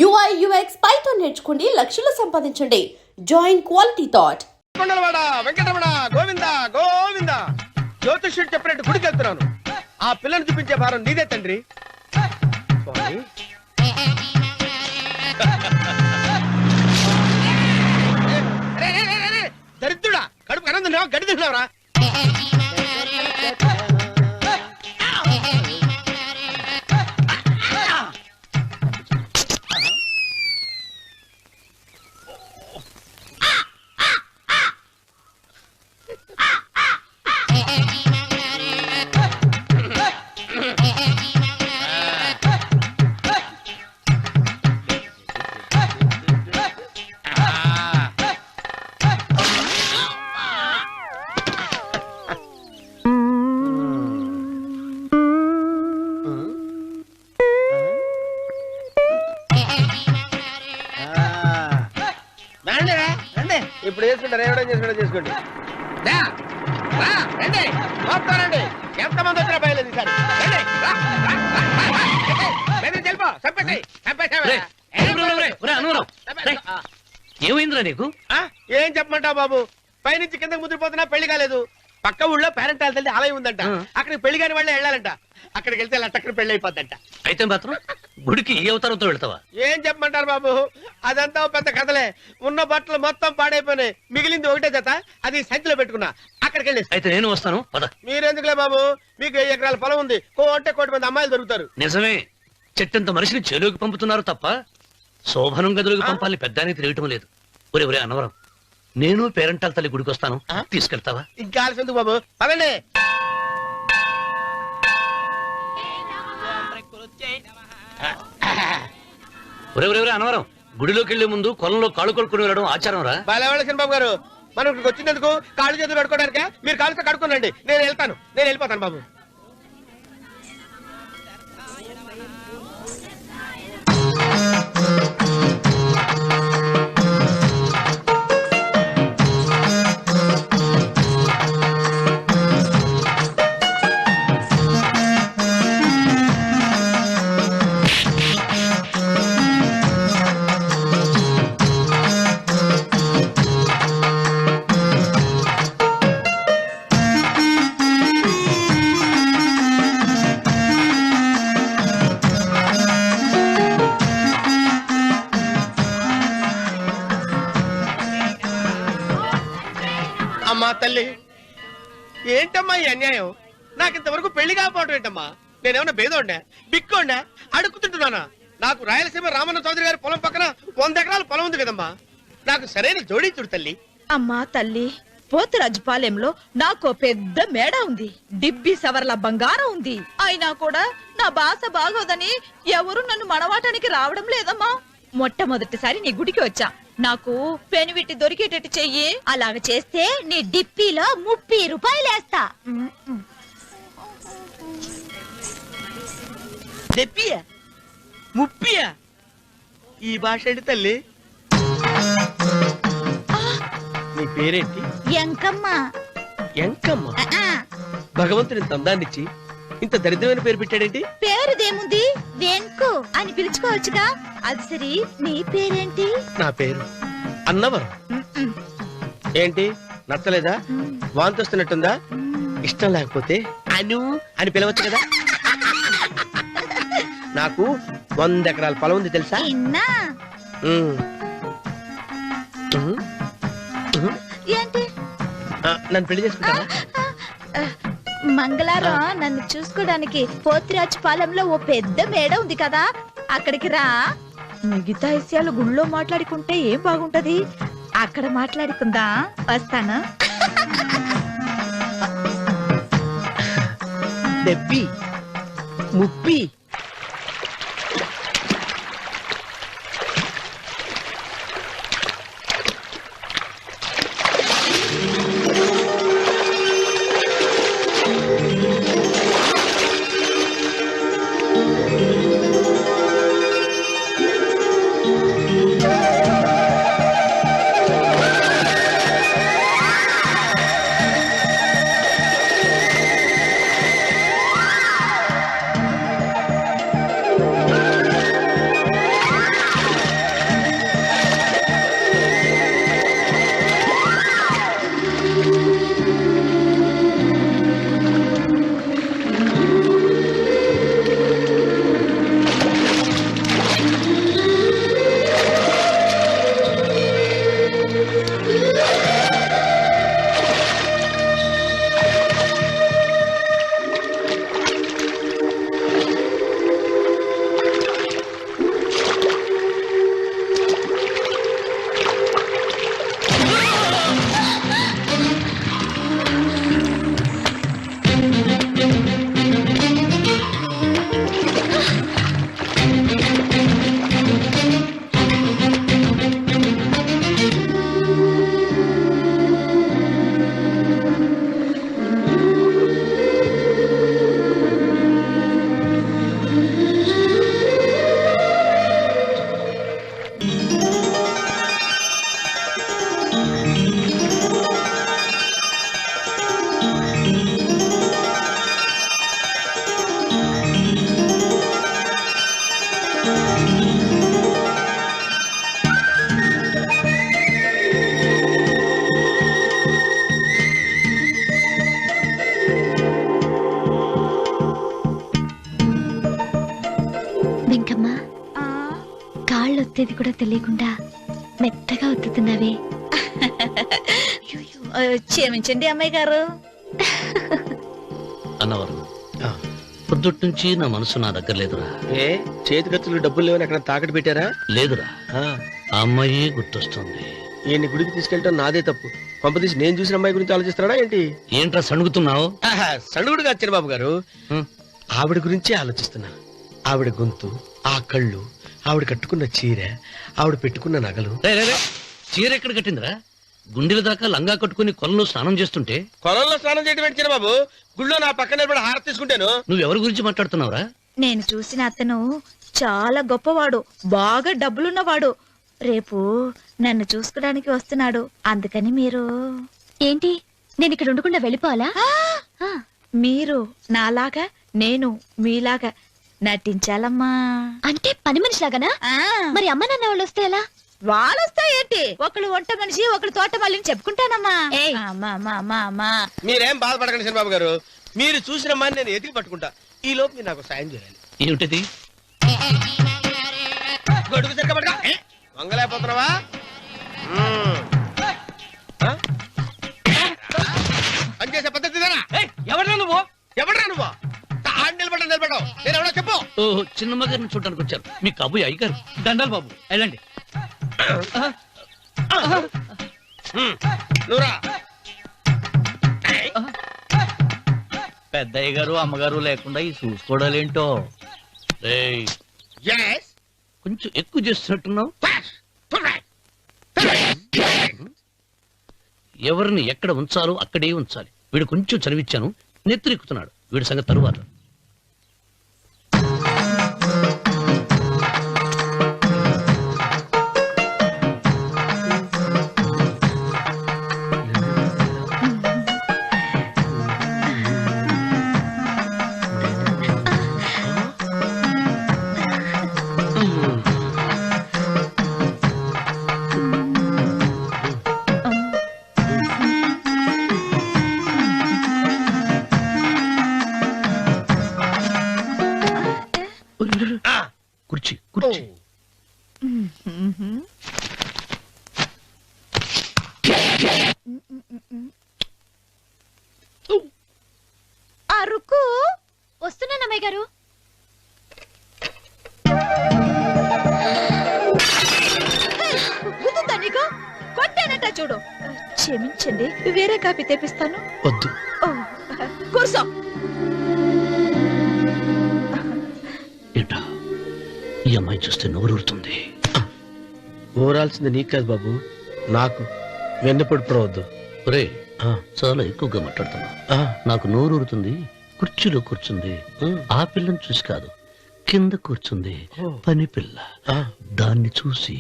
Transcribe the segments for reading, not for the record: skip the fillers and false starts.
UI UX Python నేర్చుకోండి లక్షలు సంపాదించండి. Join quality thought. Kondalavada Venkataramana Govinda Govinda. జ్యోతిష్యుడు చెప్పినట్టు గుడికి వెళ్తున్నాను. ఆ పిల్లను చూపించే భారం నీదే తండ్రి. స్వామి దరిద్రుడా, కడుపు అన్నం తిన్నావా గడ్డి తిన్నావరా? ఇప్పుడు చేసుకుంటారు, ఏమైనా చేసుకుంటారు చేసుకోండి. రండి, ఎంతమంది వచ్చినా బయలుదేరి సార్. ఏమైందిరా నీకు? ఏం చెప్పమంటావు బాబు, పైనుంచి కిందకి ముద్రపోతున్నా పెళ్లి కాలేదు. పక్క ఊళ్ళో పేరెంట్ తల్లి ఆలయం ఉందంట, అక్కడికి పెళ్లి కాని వాళ్ళే వెళ్ళాలంట. అక్కడికి వెళ్తే లట్టక్కడ పెళ్లి అయిపోద్దంట. అయితే మాత్రం గుడికి ఏ అవతారంతో వెళ్తావా? ఏం చెప్పమంటారు బాబు, అదంతా పెద్ద కథలే. ఉన్న బట్టలు మొత్తం పాడైపోయినాయి, మిగిలింది ఒకటే జత, అది సంచిలో పెట్టుకున్నా. అక్కడికి వెళ్ళి అయితే నేను వస్తాను. మీరెందుకులే బాబు, మీకు 10 ఎకరాల పొలం ఉంది, కోటి మంది అమ్మాయిలు దొరుకుతారు. నిజమే, చెట్టంత మనిషిని చెరువుకి పంపుతున్నారు తప్ప శోభనం గదులకు పంపాలని పెద్దానికి తెలియటం లేదు. ఒరే అన్నవరం, నేను పేరెంటాల తల్లి గుడికి వస్తాను, తీసుకెళ్తావా? ఇంకా ఆలస్యం ఎందుకు బాబు, పదండి. ఒరే అన్నవరం, గుడిలోకి వెళ్లే ముందు కొలంలో కాళ్ళు కొడుకుని వెళ్ళడం ఆచారం రా. బాలవాళ్ళ బాబు గారు, మనం ఇక్కడికి వచ్చినందుకు కాళ్ళు చేతులు కడుక్కోవడానిక? మీరు కాళ్ళతో కడుక్కోనండి, నేను వెళ్ళిపోతాను బాబు. అమ్మా తల్లి, ఏంటమ్మా ఈ అన్యాయం? నాకు ఇంతవరకు పెళ్లి కాకపోవడం ఏంటమ్మా? నేనేమన్నా బేదోండా, బిక్కోండా, అడుగుతుంటున్నానా? నాకు రాయలసీమ రామన్న చౌదరి గారి పొలం పక్కన 100 ఎకరాల పొలం ఉంది కదమ్మా, నాకు సరైన జోడీ చూడు తల్లి. అమ్మా తల్లి, పోతురాజుపాలెంలో నాకు పెద్ద మేడ ఉంది, డిబ్బి సవర్ల బంగారం ఉంది. అయినా కూడా నా భాష బాగోదని ఎవరు నన్ను మనవాటానికి రావడం లేదమ్మా. మొట్టమొదటిసారి నీ గుడికి వచ్చా, నాకు పెనువిట్టి దొరికేటట్టు చెయ్యి. అలాగ చేస్తే నీ డిప్పిలో 30 రూపాయలు వేస్తా. డెప్పియా 30? ఈ భాష ఏంటి తల్లి? నీ పేరేంటి? ఎంకమ్మ. ఎంకమ్మ? భగవంతుని తందాన్నిచ్చి ఇంత దరిద్రమైన పేరు పెట్టాడేంటి? పేరుదేముంది, వెంకు అని పిలుచుకోవచ్చుగా. అది సరి, నీ పేరేంటి? నా పేరు అన్నవరం. ఏంటి నచ్చలేదా? వాంతి వస్తున్నట్టుందా? ఇష్టం లేకపోతే అను అని పిలవచ్చు కదా. నాకు 100 ఎకరాల పొలం ఉంది తెలుసా? ఏంటి? నన్ను పెళ్లి చేసుకుంటావా? మంగళవారం నన్ను చూసుకోవడానికి పోతురాజు పాలెంలో ఓ పెద్ద మేడ ఉంది కదా, అక్కడికి రా. మిగతా విషయాలు గుళ్ళో మాట్లాడుకుంటే ఏం బాగుంటది, అక్కడ మాట్లాడుకుందా. వస్తాను. డెబ్బి 30. కాళ్ళు ఒత్తేది కూడా తెలియకుండా మెత్తగా ఒత్తుతున్నావే. క్షమించండి అమ్మాయి గారు. అన్నవరం పొద్దుటి నుంచి నా మనసు నా దగ్గర లేదురా. ఏ చేతి ఖర్చులు డబ్బులు లేవని అక్కడ తాకట్టు పెట్టారా? లేదురా, ఆ అమ్మాయి గుర్తొస్తుంది. ఈయన్ని గుడికి తీసుకెళ్ళటం నాదే తప్పు. పంపదీసి నేను చూసిన అమ్మాయి గురించి ఆలోచిస్తున్నాడా ఏంటి? ఏంట్రా సణుగుతున్నావు? సణుగుడుగా చిరబాబు గారు, ఆవిడ గురించే ఆలోచిస్తున్నా. ఆవిడ గొంతు, ఆ కళ్ళు, ఆవిడ కట్టుకున్న చీర, ఆవిడ పెట్టుకున్న నగలు. చీర ఎక్కడ కట్టిందిరా? గుండెల దాకా లంగా కట్టుకుని కొలంలో స్నానం చేస్తుంటే. కొలంలో స్నానం చేయడం ఏంటి చిరబాబు? గుళ్ళో నా పక్కన నిలబడి హారతి తీసుకుంటాను. నువ్వెవరి గురించి మాట్లాడుతున్నావురా? నేను చూసిన అతను చాలా గొప్పవాడు, బాగా డబ్బులున్నవాడు. రేపు నన్ను చూసుకోడానికి వస్తున్నాడు. అందుకని మీరు ఏంటి, నేను ఇక్కడ ఉండకుండా వెళ్ళిపోవాలా? మీరు నాలాగా, నేను మీలాగా నటించాలమ్మా. అంటే పని మనిషిలాగానా? మరి అమ్మ నాన్న వాళ్ళు వస్తే ఎలా? వాళ్ళొస్తా ఏంటి, ఒకళ్ళు వంట మనిషి, ఒకళ్ళు తోట మళ్ళీ చెప్పుకుంటానమ్మా. మీరేం బాధపడకండి చిరబాబు గారు. మీరు చూసిన అమ్మాయిని నేను ఎతికి పట్టుకుంటా. ఈ లోపు మీరు నాకు సాయం చేయాలి. ఏమిటిది? గొడుగు సరిగ్గా పట్టుకో. వంగలేకపోతున్నావా? పనిచేసే పద్ధతి ఎవరా నువ్వు? ఎవరా నువ్వు? నిలబడ్డావు. నేను ఎవరో చెప్పు. ఓహో, చిన్నమ్మ గారిని చూడడానికి వచ్చారు. మీ కాబోయే అయ్యగారు. దండాలు బాబు, వెళ్ళండి. నువ్వురా. పెద్దయ్య గారు అమ్మగారు లేకుండా ఈ చూసుకోవడాలేంటో. రేయ్, Yes. కొంచెం ఎక్కువ చేస్తున్నట్టున్నావు. ఎవరిని ఎక్కడ ఉంచాలో అక్కడే ఉంచాలి. వీడు కొంచెం చదివిచ్చాను, నెత్తిరెక్కుతున్నాడు. వీడి సంగతి తరువాత. కుర్చీ కుర్చీ. అరుకు వస్తున్నానమ్మాయి గారు. గుద్దుతా నీకు? కొట్టానట చూడు. క్షమించండి, వేరే కాపీ తెప్పిస్తాను. వద్దు. ఓ, కూర్చో. ఏంటా, ఈ అమ్మాయి చూస్తే నోరూరుతుంది. ఊరాల్సింది నీకు కాదు బాబు, నాకు. వెన్నపడి పడవద్దు. ఒరే, చాలా ఎక్కువగా మాట్లాడుతున్నా. నాకు నోరూరుతుంది. కుర్చీలో కూర్చుంది. ఆ పిల్లని చూసి కాదు, కింద కూర్చుంది పని పిల్ల. దాన్ని చూసి.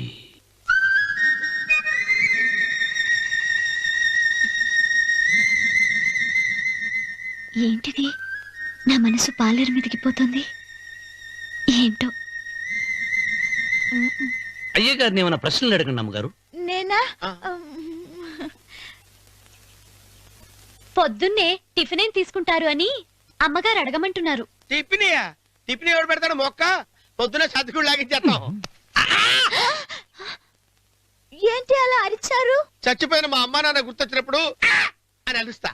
ఏంటిది, నా మనసు పాలేరు మీదకి పోతుంది. ఏంటో. అయ్య గారిని ఏమైనా ప్రశ్నలు అడగండి అమ్మగారు. నేనా? పొద్దున్నే టిఫిన్ ఏం తీసుకుంటారు అని అమ్మగారు అడగమంటున్నారు. టిఫినియా? టిఫిన్ ఎవడు పెడతాడు? మొక్క పొద్దునే సర్దుకుడు లాగించేస్తాం. ఏంటి అలా అరిచారు? చచ్చిపోయిన మా అమ్మ నాన్న గుర్తొచ్చినప్పుడు అని అలుస్తా.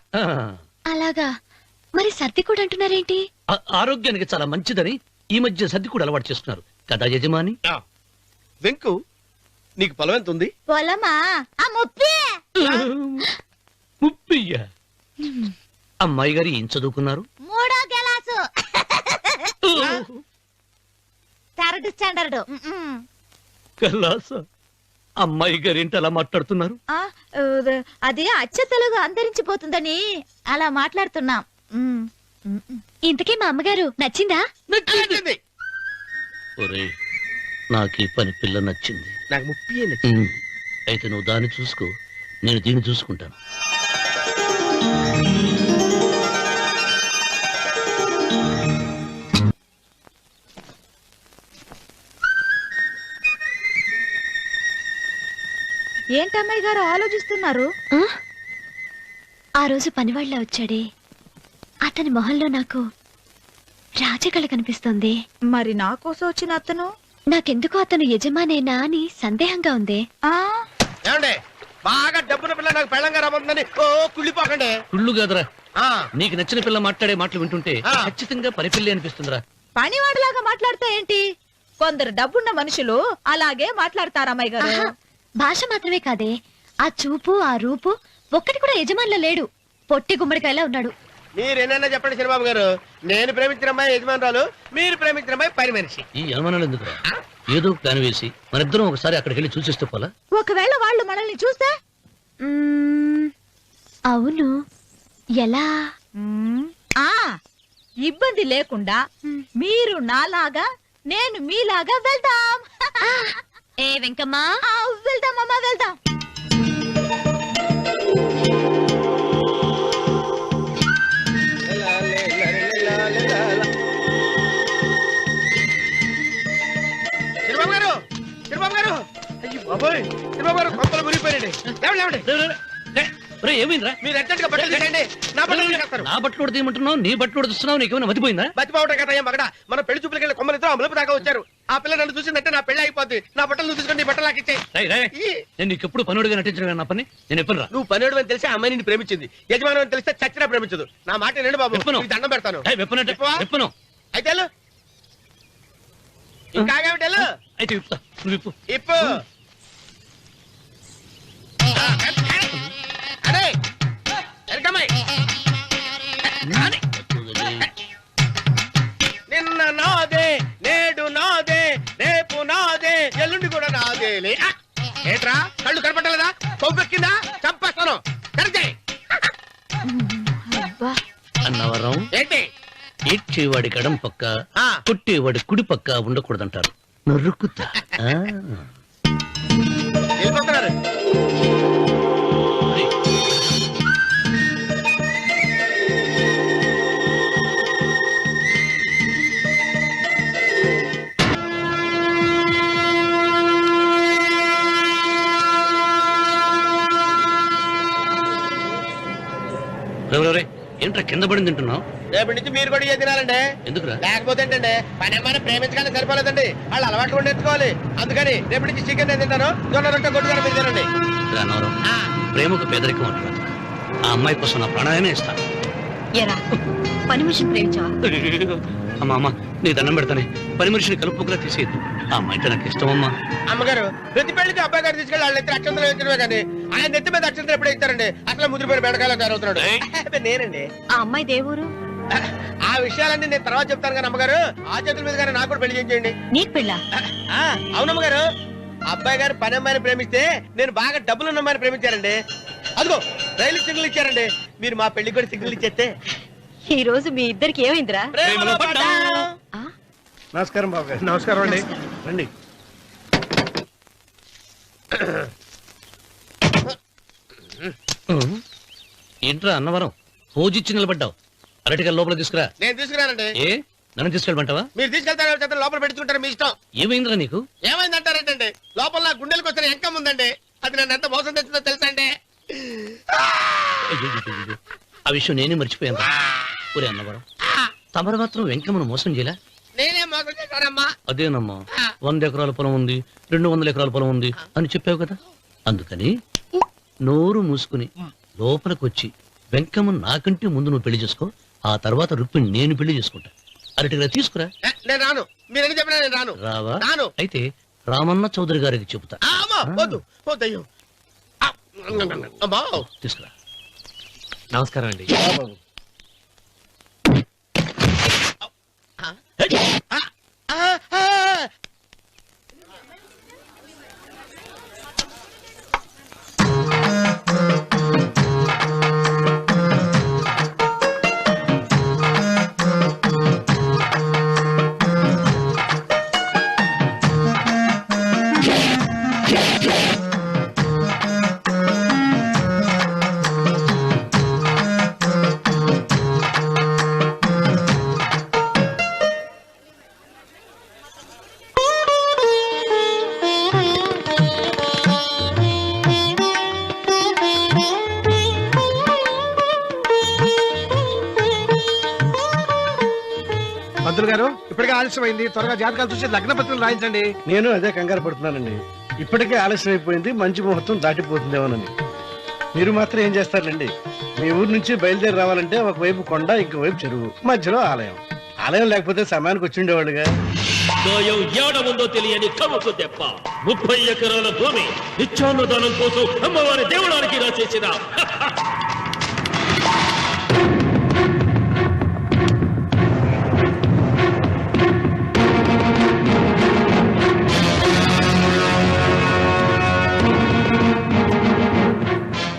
అలాగా? మరి సర్ది కూడా అంటున్నారేంటి? ఆరోగ్యానికి చాలా మంచిదని ఈ మధ్య సర్ది కూడా అలవాటు చేస్తున్నారు కదా యజమాని. వెంకు, నీకు పొలం ఎంత ఉంది? పొలమా? ఆ ముప్పి. ముప్పయ్యా? అమ్మాయి గారు ఏం చదువుకున్నారు? 3వ క్లాసు, 3rd స్టాండర్డ్. కలాస. అమ్మాయి గారు ఏంటి అలా మాట్లాడుతున్నారు? అది అచ్చ తెలుగు అంతరించిపోతుందని అలా మాట్లాడుతున్నాం. ఇంతకీ మా అమ్మగారు నచ్చిందా? నచ్చింది. ఒరే, నాకు ఈ పని పిల్ల నచ్చింది. నాకు ముప్పి నచ్చింది. అయితే నువ్వు దాన్ని చూసుకో, నేను దీన్ని చూసుకుంటాను. ఏంటమ్మాయి గారు ఆలోచిస్తున్నారు? ఆ రోజు పనివాళ్ళ వచ్చాడే, అతని మొహంలో నాకు రాజకళ కనిపిస్తుంది. మరి నా కోసం వచ్చిన అతను నాకెందుకో అతను యజమానేనా అని సందేహంగా ఉందే. ఆ ఏమండి బాగా డబ్బున పిల్ల నాకు పెళ్ళంగా రాబోతుందని ఓ కుళ్ళిపోకండి. కుళ్ళు కాదురా, ఆ, నీకు నచ్చిన పిల్ల మాట్లాడే మాటలు వింటుంటే ఆ. ఖచ్చితంగా పని పిల్లి అనిపిస్తుందిరా. పనివాడిలాగా మాట్లాడతా ఏంటి? కొందరు డబ్బున్న మనుషులు అలాగే మాట్లాడతారమ్మాయి గారు. ఆహా, భాష మాత్రమే కాదే, ఆ చూపు ఆ రూపు ఒక్కటి కూడా యజమానిలో లేడు. పొట్టి గుమ్మడికాయలా ఉన్నాడు. మీరేనన్నా చెప్పండి చిరబాబు గారు, నేను ప్రేమించిన అమ్మాయి యజమానురాలు, మీరు ప్రేమించిన అమ్మాయి పని మనిషి. ఈ అనుమానాలు ఎందుకురా? ఏదో ప్లాన్ వేసి మనిద్దరం ఒకసారి అక్కడికి వెళ్ళి చూసేస్తే పోలా? ఒకవేళ వాళ్ళు మనల్ని చూస్తే మ్మ్, అవును, ఎలా? ఆ ఇబ్బంది లేకుండా మీరు నాలాగా నేను మీలాగా వెళ్దాం. ఏ వెంకమ్మా, ఆ, వెళ్దాం అమ్మా వెళ్దాం. చిరబాబు గారు, చిరబాబు గారు, అయ్యి బాబోయ్, చిరబాబు గారు కొంపలు మురిగిపోయారండి. లేవండి, లేవండి. రే, ఏమైందిరా? మీరు అర్జెంట్ గా బట్టలు తీసేయండి, నా బట్టలు తీసేస్తారు. నా బట్టలు ఉడతీయమంటున్నావు, నీ బట్టలు ఉడుతున్నావు, నీకేమైనా మతిపోయిందా? బతిపోవటం కదా ఏం మగడ, మన పెళ్లి చూపులకి వెళ్ళి కొమ్మలితో అమలుపు దాకా వచ్చారు. ఆ పిల్ల నన్ను చూసిందంటే నా పెళ్లి అయిపోద్ది. నా బట్టలు నువ్వు తీసుకొని నీ బట్టలు నాకు ఇచ్చేయి. రేయ్, రేయ్, నేను నీకు ఎప్పుడు పనుడిగా నటించడం నా పని. నేను ఎప్పుడు రా? నువ్వు పనివాడు అని తెలిసి ఆ అమ్మాయి నిన్ను ప్రేమించింది, యజమాని అని తెలిస్తే చచ్చినా ప్రేమించదు. నా మాట వినండి బాబు, విప్పను. నీకు దండం పెడతాను. వెప్పనంటే విప్పవా? వెప్పను. అయితే వెళ్ళు. ఇంకా ఆగేమిటి వెళ్ళు. అయితే విప్పుతా, నువ్వు విప్పు. ఇప్పు. అరే ఎరకమ్మాయి. నిన్న నాదే, నేడు నాదే, రేపు నాదే, ఎల్లుండి కూడా నాదేలే. ఏట్రా కళ్ళు కనపట్టలేదా? కొవ్వెక్కిందా? చంపేస్తాను. కరెక్టే. అన్నవరం, ఏంటి? ఏడ్చేవాడి గడం పక్క, ఆ. కొట్టేవాడి కుడి పక్క ఉండకూడదంటారు. నరుకుతా. ఆ. వెళ్ళిపోతున్నారు. రేయ్, రేయ్, ఏంట్రా కింద పడింది తింటున్నావు? రేపటి నుంచి మీరు కూడా ఇదే తినాలండి. ఎందుకురా? లేకపోతే ఏంటండి, పని ఏమైనా ప్రేమించగానే సరిపోలేదండి, వాళ్ళు అలవాట్లు కూడా నేర్చుకోవాలి. అందుకని రేపటి నుంచి చికెన్ నేను తింటాను, జొన్న రొట్టె కొట్టుకొని మీరు తినండి. రా, అన్నవరం, ప్రేమకు పేదరికం అంటారు. ఆ అమ్మాయి కోసం నా ప్రాణాయమే ఇస్తా. ఎరా పని మనిషిని ప్రేమించావా? అమ్మా, అమ్మ, నీ దండం పెడతానే, పని మనిషిని కలుపుకులా తీసేయద్దు. ఆ అమ్మాయి అంటే నాకు ఇష్టం అమ్మా. అమ్మగారు ప్రతి పెళ్లికి అబ్బాయి గారు తీసుకెళ్ళి వాళ్ళ ఎత్తి అక్షంతలు వేయించడమే కానీ ఆయన నెత్తి మీద అక్షంతలు ఎప్పుడే ఇస్తారండి. అసలు ముదిరిపోయిన బెడకాయలు తయారవుతున్నాడు. నేనండి. ఆ అమ్మాయి దేవురు ఆ విషయాలన్నీ నేను తర్వాత చెప్తాను కానీ అమ్మగారు, ఆ చేతుల మీద కానీ నాకు కూడా పెళ్లి చేయండి. నీకు పెళ్ళా? అవునమ్మగారు, అబ్బాయి గారు పని అమ్మాయిని ప్రేమిస్తే నేను బాగా డబ్బులున్న అమ్మాయిని ప్రేమించారండి. అదిగో రైలు సిగ్నల్ ఇచ్చారండి. మీరు మా పెళ్లికి కూడా సిగ్నల్ ఇచ్చేస్తే ఈ రోజు మీ ఇద్దరికి ఏమైందిరా? ప్రేమలో పడ్డాం. నమస్కారం బాబు గారు. నమస్కారం అండి. రండి. ఏంట్రా అన్నవరం, పోజిచ్చి నిలబడ్డావు? అరటిగా లోపల తీసుకురా. నేను తీసుకురానండి. ఏ, నన్ను తీసుకెళ్ళమంటావా? మీరు తీసుకెళ్తారో చేత లోపల పెట్టుకుంటారు, మీ ఇష్టం. ఏమైందిరా నీకు? ఏమైందంటారేంటండి, లోపల నా గుండెలకు వచ్చిన ఎంకం ఉందండి, అది నన్ను ఎంత మోసం తెచ్చిందో తెలుసా అండి. అయ్యయ్యయ్యయ్యో, ఆ విషయం నేనే మర్చిపోయాను. ఒరే అన్నవరం, తమరు మాత్రం వెంకమ్మను మోసం చేయలే? నేనే మోసం చేశానమ్మా. అదేనమ్మా, 100 ఎకరాల పొలం ఉంది, 200 ఎకరాల పొలం ఉంది అని చెప్పావు కదా, అందుకని నోరు మూసుకుని లోపలికి వచ్చి వెంకమ్మను నాకంటే ముందు నువ్వు పెళ్లి చేసుకో, ఆ తర్వాత రుక్మిణి నేను పెళ్లి చేసుకుంటా. అరటిగా తీసుకురా. నేను రాను, మీరని చెప్పినా నేను రాను. రావా? రాను. అయితే రామన్న చౌదరి గారికి చెబుతా. అమ్మా వద్దు వద్దయ్యో. అమ్మా తీసుకురా. నమస్కారం అండి. పంతులు గారు, ఇప్పటికే ఆలస్యమైంది, త్వరగా జాతకాలు చూసి లగ్న పత్రికలు రాయించండి. నేను అదే కంగారు పడుతున్నానండి. ఇప్పటికే ఆలస్యం అయిపోయింది, మంచి ముహూర్తం దాటిపోతుందేమోనని. మీరు మాత్రం ఏం చేస్తారండి? మీ ఊరు నుంచి బయలుదేరి రావాలంటే ఒకవైపు కొండ, ఇంకోవైపు చెరువు, మధ్యలో ఆలయం. ఆలయం లేకపోతే సమయానికి వచ్చి ఉండేవాడుగా. దోయం ఏడముందో తెలియని కవుకు దెబ్బ 30 ఎకరాల భూమి నిత్యాన్నదానం కోసం అమ్మవారి దేవుడానికి రాసేసిన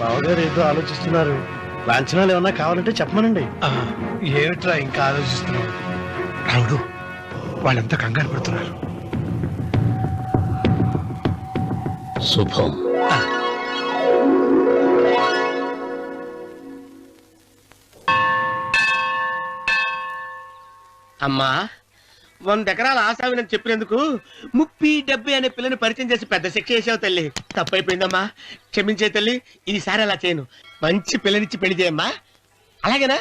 బావగారు ఏదో ఆలోచిస్తున్నారు. లాంఛనాలు ఏమన్నా కావాలంటే చెప్పమనండి. ఏమిట్రా ఇంకా ఆలోచిస్తున్నావు? రావుడు, వాళ్ళంతా కంగారు పడుతున్నారు. శుభం. అమ్మా, 100 ఎకరాల ఆశావినని చెప్పినందుకు 30-70 అనే పిల్లని పరిచయం చేసి పెద్ద శిక్ష చేసావు తల్లి. తప్పైపోయిందమ్మా, క్షమించే తల్లి. ఈసారి అలా చేయను. మంచి పిల్లనిచ్చి పెళ్లి చేయమ్మా. అలాగేనా?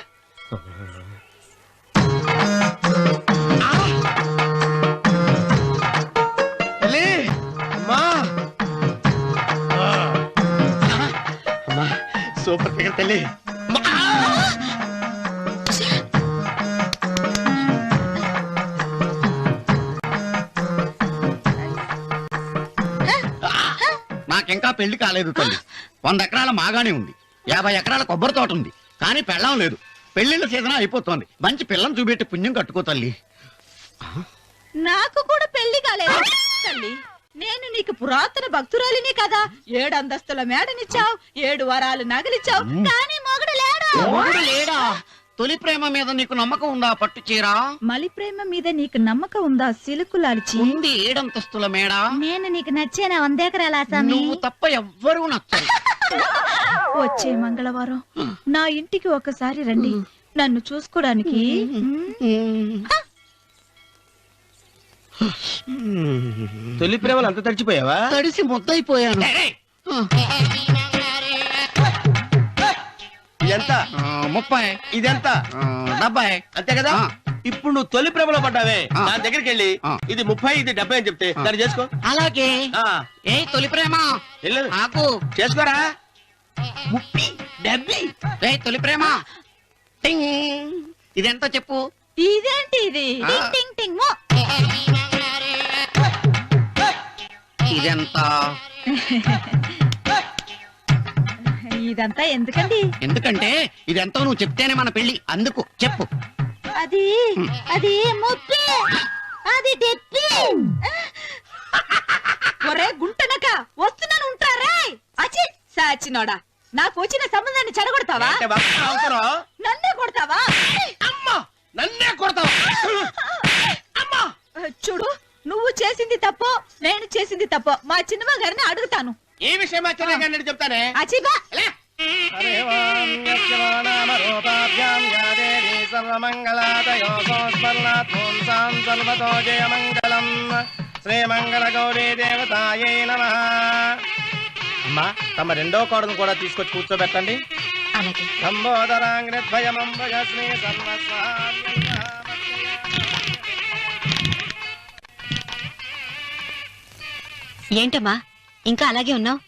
తల్లి, అమ్మా. అమ్మా, సూపర్ ఫిగర్ తల్లి. నాకింకా పెళ్లి కాలేదు తల్లి. 100 ఎకరాల మాగానే ఉంది, 50 ఎకరాల కొబ్బరి తోట ఉంది, కానీ పెళ్ళం లేదు. పెళ్లిళ్ళ సీజన్ అయిపోతోంది. మంచి పిల్లని చూపెట్టి పుణ్యం కట్టుకో తల్లి. నాకు కూడా పెళ్లి కాలేదు తల్లి. నేను నీకు పురాతన భక్తురాలిని కదా. 7 అంతస్తుల మేడనిచ్చావు, 7 వరాలు నగలిచ్చావు, కానీ మొగుడు లేడు. మొగుడు లేడా? తొలి ప్రేమ మీద నీకు నమ్మకం ఉందా? పట్టు చీరా. మలి ప్రేమ మీద నీకు నమ్మకం ఉందా? సిలుకులాల్చి ఉంది 7 అంతస్తుల మేడ. నేను నీకు నచ్చేనా 100 ఎకరాల ఆసామి? నువ్వు తప్ప ఎవ్వరూ నచ్చరు. వచ్చే మంగళవారం నా ఇంటికి ఒకసారి రండి, నన్ను చూసుకోడానికి. తొలి ప్రేమలు అంత తడిచిపోయావా? తడిసి ముద్దయిపోయాను. ఇదెంత? 30. ఇదెంత? 70. అంతే కదా. ఇప్పుడు నువ్వు తొలి ప్రేమలో పడ్డావే, దాని దగ్గరికి వెళ్ళి ఇది 30 ఇది 70 అని చెప్తే దాన్ని చేసుకో. అలాగే. ఏ తొలి ప్రేమ వెళ్ళు, నాకు చేసుకోరా. 30, 70. ఏ తొలి ప్రేమ టింగ్. ఇదెంత చెప్పు? ఇదేంటి ఇది? టింగ్ టింగ్ టింగ్ మో. ఇదెంత? ఇదంతా ఎందుకండి? ఎందుకంటే ఇదెంతో నువ్వు చెప్తేనే మన పెళ్లి. అందుకు చెప్పు. అది అది 30, అది 70. ఒరే గుంటనక, వస్తున్నాను ఉంటారా? అచి సాచినోడా, నాకు వచ్చిన సంబంధాన్ని చెడగొడతావా? అంటే బాగా అవసరం. నన్నే కొడతావా? అమ్మా, నన్నే కొడతావా? అమ్మా, చూడు, నువ్వు చేసింది తప్పో నేను చేసింది తప్పో మా చిన్నమ్మ గారిని అడుగుతాను. ఈ విషయం ఆశ్చర్యంగా చెప్తానే. అచిబా శ్రీమంగళ గౌరీ దేవతాయే నమః. అమ్మా, తమ రెండో కోడను కూడా తీసుకొచ్చి కూర్చోబెట్టండి. అలాగే. లంబోదరాంగ్రద్వయమంబుజ శ్రీ ఏంటమ్మా ఇంకా అలాగే ఉన్నావు?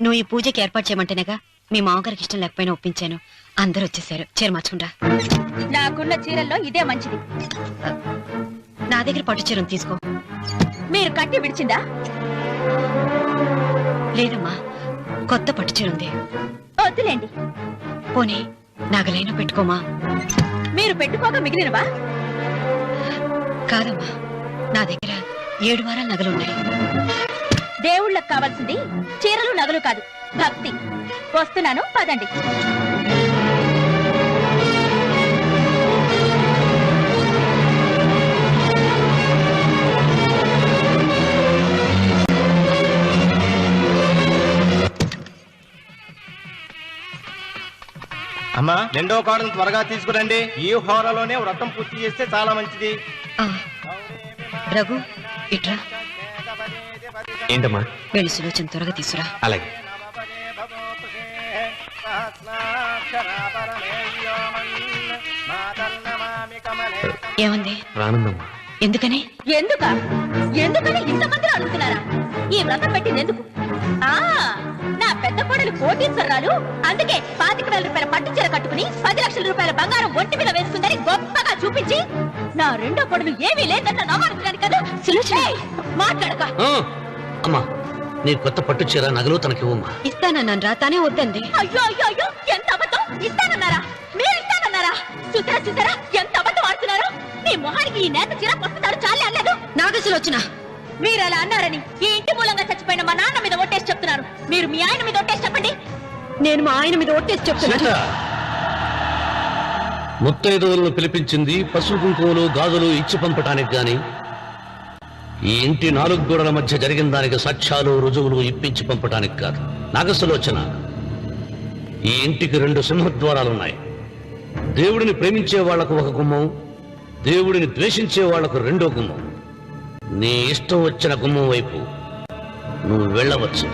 నువ్వు ఈ పూజకి ఏర్పాటు చేయమంటేనేగా మీ మామగారికి ఇష్టం లేకపోయినా ఒప్పించాను. అందరూ వచ్చేసారు. చీర మార్చుకుంటా. నాకున్న చీరల్లో ఇదే మంచిది. నా దగ్గర పట్టు చీరను తీసుకో. మీరు కట్టి విడిచిందా? లేదమ్మా, కొత్త పట్టు చీర ఉంది. వద్దులేండి. పోనీ నాగలైనా పెట్టుకోమా? మీరు పెట్టుకోక మిగిలినవా? కాదమ్మా, నా దగ్గర 7 వారాల నగలున్నాయి. దేవుళ్ళకు కావాల్సింది చీరలు నగలు కాదు, భక్తి. వస్తున్నాను, పదండి. అమ్మా, రెండో కోడను త్వరగా తీసుకురండి. ఈ హోరలోనే వ్రతం పూర్తి చేస్తే చాలా మంచిది. రఘు, ఇట్రా. ఏంటమ్మా? వెళ్ళి సులోచన త్వరగా తీసురా. అలాగే. ఏమంది? రానుందమ్మా. ఎందుకని? ఎందుకని ఇంతమందిని అడుగుతున్నారా? ఈ వ్రతం పెట్టింది ఎందుకు? నా పెద్ద కోడలు కోటీశ్వరరాలు, అందుకే 25,000 రూపాయల పట్టు చీర కట్టుకుని 10 లక్షల రూపాయల బంగారం ఒంటి మీద వేసుకుందని గొప్పగా చూపించి నా రెండో కోడలు ఏమీ లేదన్న నమ్మకాన్ని కదా. మాట్లాడక. అమ్మా, నీ కొత్త పట్టు చీర నగలు తనకివ్వమ్మా. ఇస్తానన్నాను రా, తానే వద్దంది. అయ్యో అయ్యో అయ్యో, ఎంత అబద్ధం! ఇస్తానన్నారా? మీరు ఇస్తానన్నారా? చూసారా ఎంత అబద్ధం ఆడుతున్నారు? మీ మొహానికి ఈ నేత చీర వస్తున్నాడు చాలే అనలేదు. నాగసులోచన, మీరు అలా అన్నారని ఈ ఇంటి మూలంగా చచ్చిపోయిన మా నాన్న మీద ఒట్టేసి చెప్తున్నారు. మీరు మీ ఆయన మీద ఒట్టేసి చెప్పండి. నేను మా ఆయన మీద ఒట్టేసి చెప్తున్నాను. ముత్తైదువులను పిలిపించింది పసుపు కుంకుమలు గాజులు ఇచ్చి పంపటానికి గాని, ఈ ఇంటి 4 గోడల మధ్య జరిగిన దానికి సాక్ష్యాలు రుజువులు ఇప్పించి పంపటానికి కాదు. నాగసులోచన, ఈ ఇంటికి 2 సింహద్వారాలున్నాయి. దేవుడిని ప్రేమించే వాళ్లకు ఒక గుమ్మం, దేవుడిని ద్వేషించే వాళ్లకు 2వ గుమ్మం. నీ ఇష్టం వచ్చిన గుమ్మం వైపు నువ్వు వెళ్ళవచ్చు.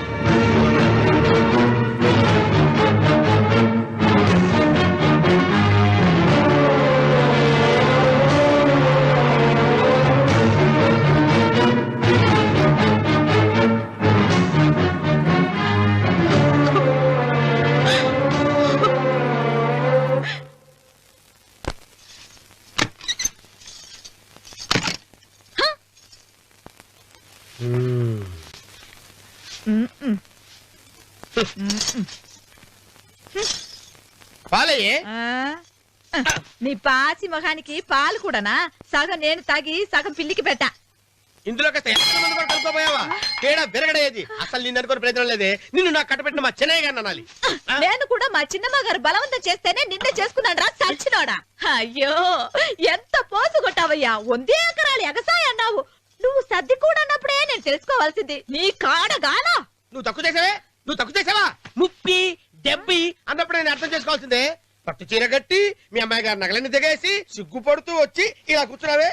పాలయ్యే. నీ పాసి మొహానికి పాలు కూడానా? సగం నేను తాగి సగం పిల్లికి పెట్టా. ఇందులో కాస్త ఎంతమంది కూడా కలుపుకోపోయావా? తేడా విరగడేది. అసలు నిన్ను అనుకుని ప్రయత్నం లేదే. నిన్ను నాకు కట్టబెట్టిన మా చెన్నయ్య గారిని అనాలి. నేను కూడా మా చిన్నమ్మ గారు బలవంతం చేస్తేనే నిన్నే చేసుకున్నాడు రా చచ్చినోడా. అయ్యో, ఎంత పోసు కొట్టావయ్యా! 100 ఎకరాలు ఎగసాయి అన్నావు. నువ్వు సర్ది కూడా అన్నప్పుడే నేను తెలుసుకోవాల్సింది. నీ కాడగానా? నువ్వు తక్కువ చేసావా? 30, 70 అన్నప్పుడు నేను అర్థం చేసుకోవాల్సిందే. పట్టు చీర కట్టి మీ అమ్మాయి గారి నగలన్నీ దిగేసి సిగ్గుపడుతూ వచ్చి ఇలా కూర్చున్నావే.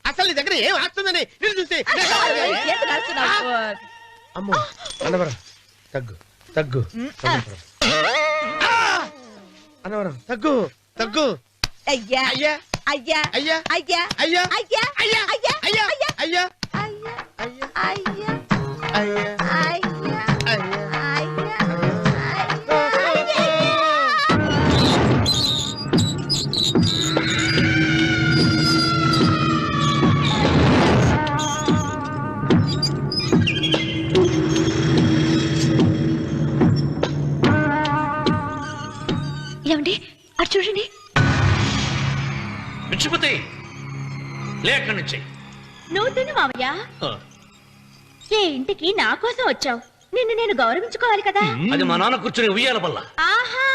అసలు నీ దగ్గర ఏం వస్తుందని నేను చూసి అమ్మో అన్నవరం తగ్గు తగ్గు అన్నవరం తగ్గు తగ్గు. అయ్యా అయ్యా అయ్యా అయ్యా అయ్యా అయ్యా అయ్యా అయ్యా అయ్యా అయ్యా అయ్యా అయ్యా అయ్యా అయ్యా అయ్యా అయ్యా ఏమండి అటు చూడండి. విచ్చిపోతే లేక నుంచి నువ్వు తిను మావయ్య. ఏ ఇంటికి నా కోసం వచ్చావు? నిన్ను నేను గౌరవించుకోవాలి కదా. అది మా నాన్న కూర్చుని ఉయ్యాల వల్ల. ఆహా,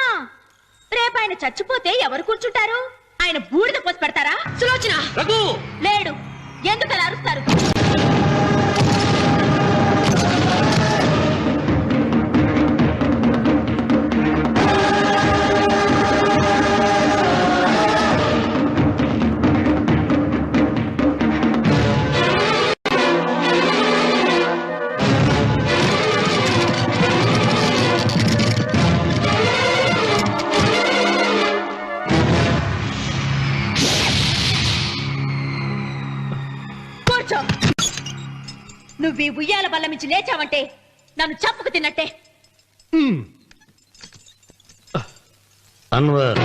రేపు ఆయన చచ్చిపోతే ఎవరు కూర్చుంటారు? ఆయన బూడిద పోసి పెడతారా? సులోచన రఘు లేడు. ఎందుకు అలా అరుస్తారు? నువ్వు ఈ ఉయ్యాల బల్ల మించి లేచావంటే నన్ను చప్పుకు తిన్నట్టే. అన్వర్,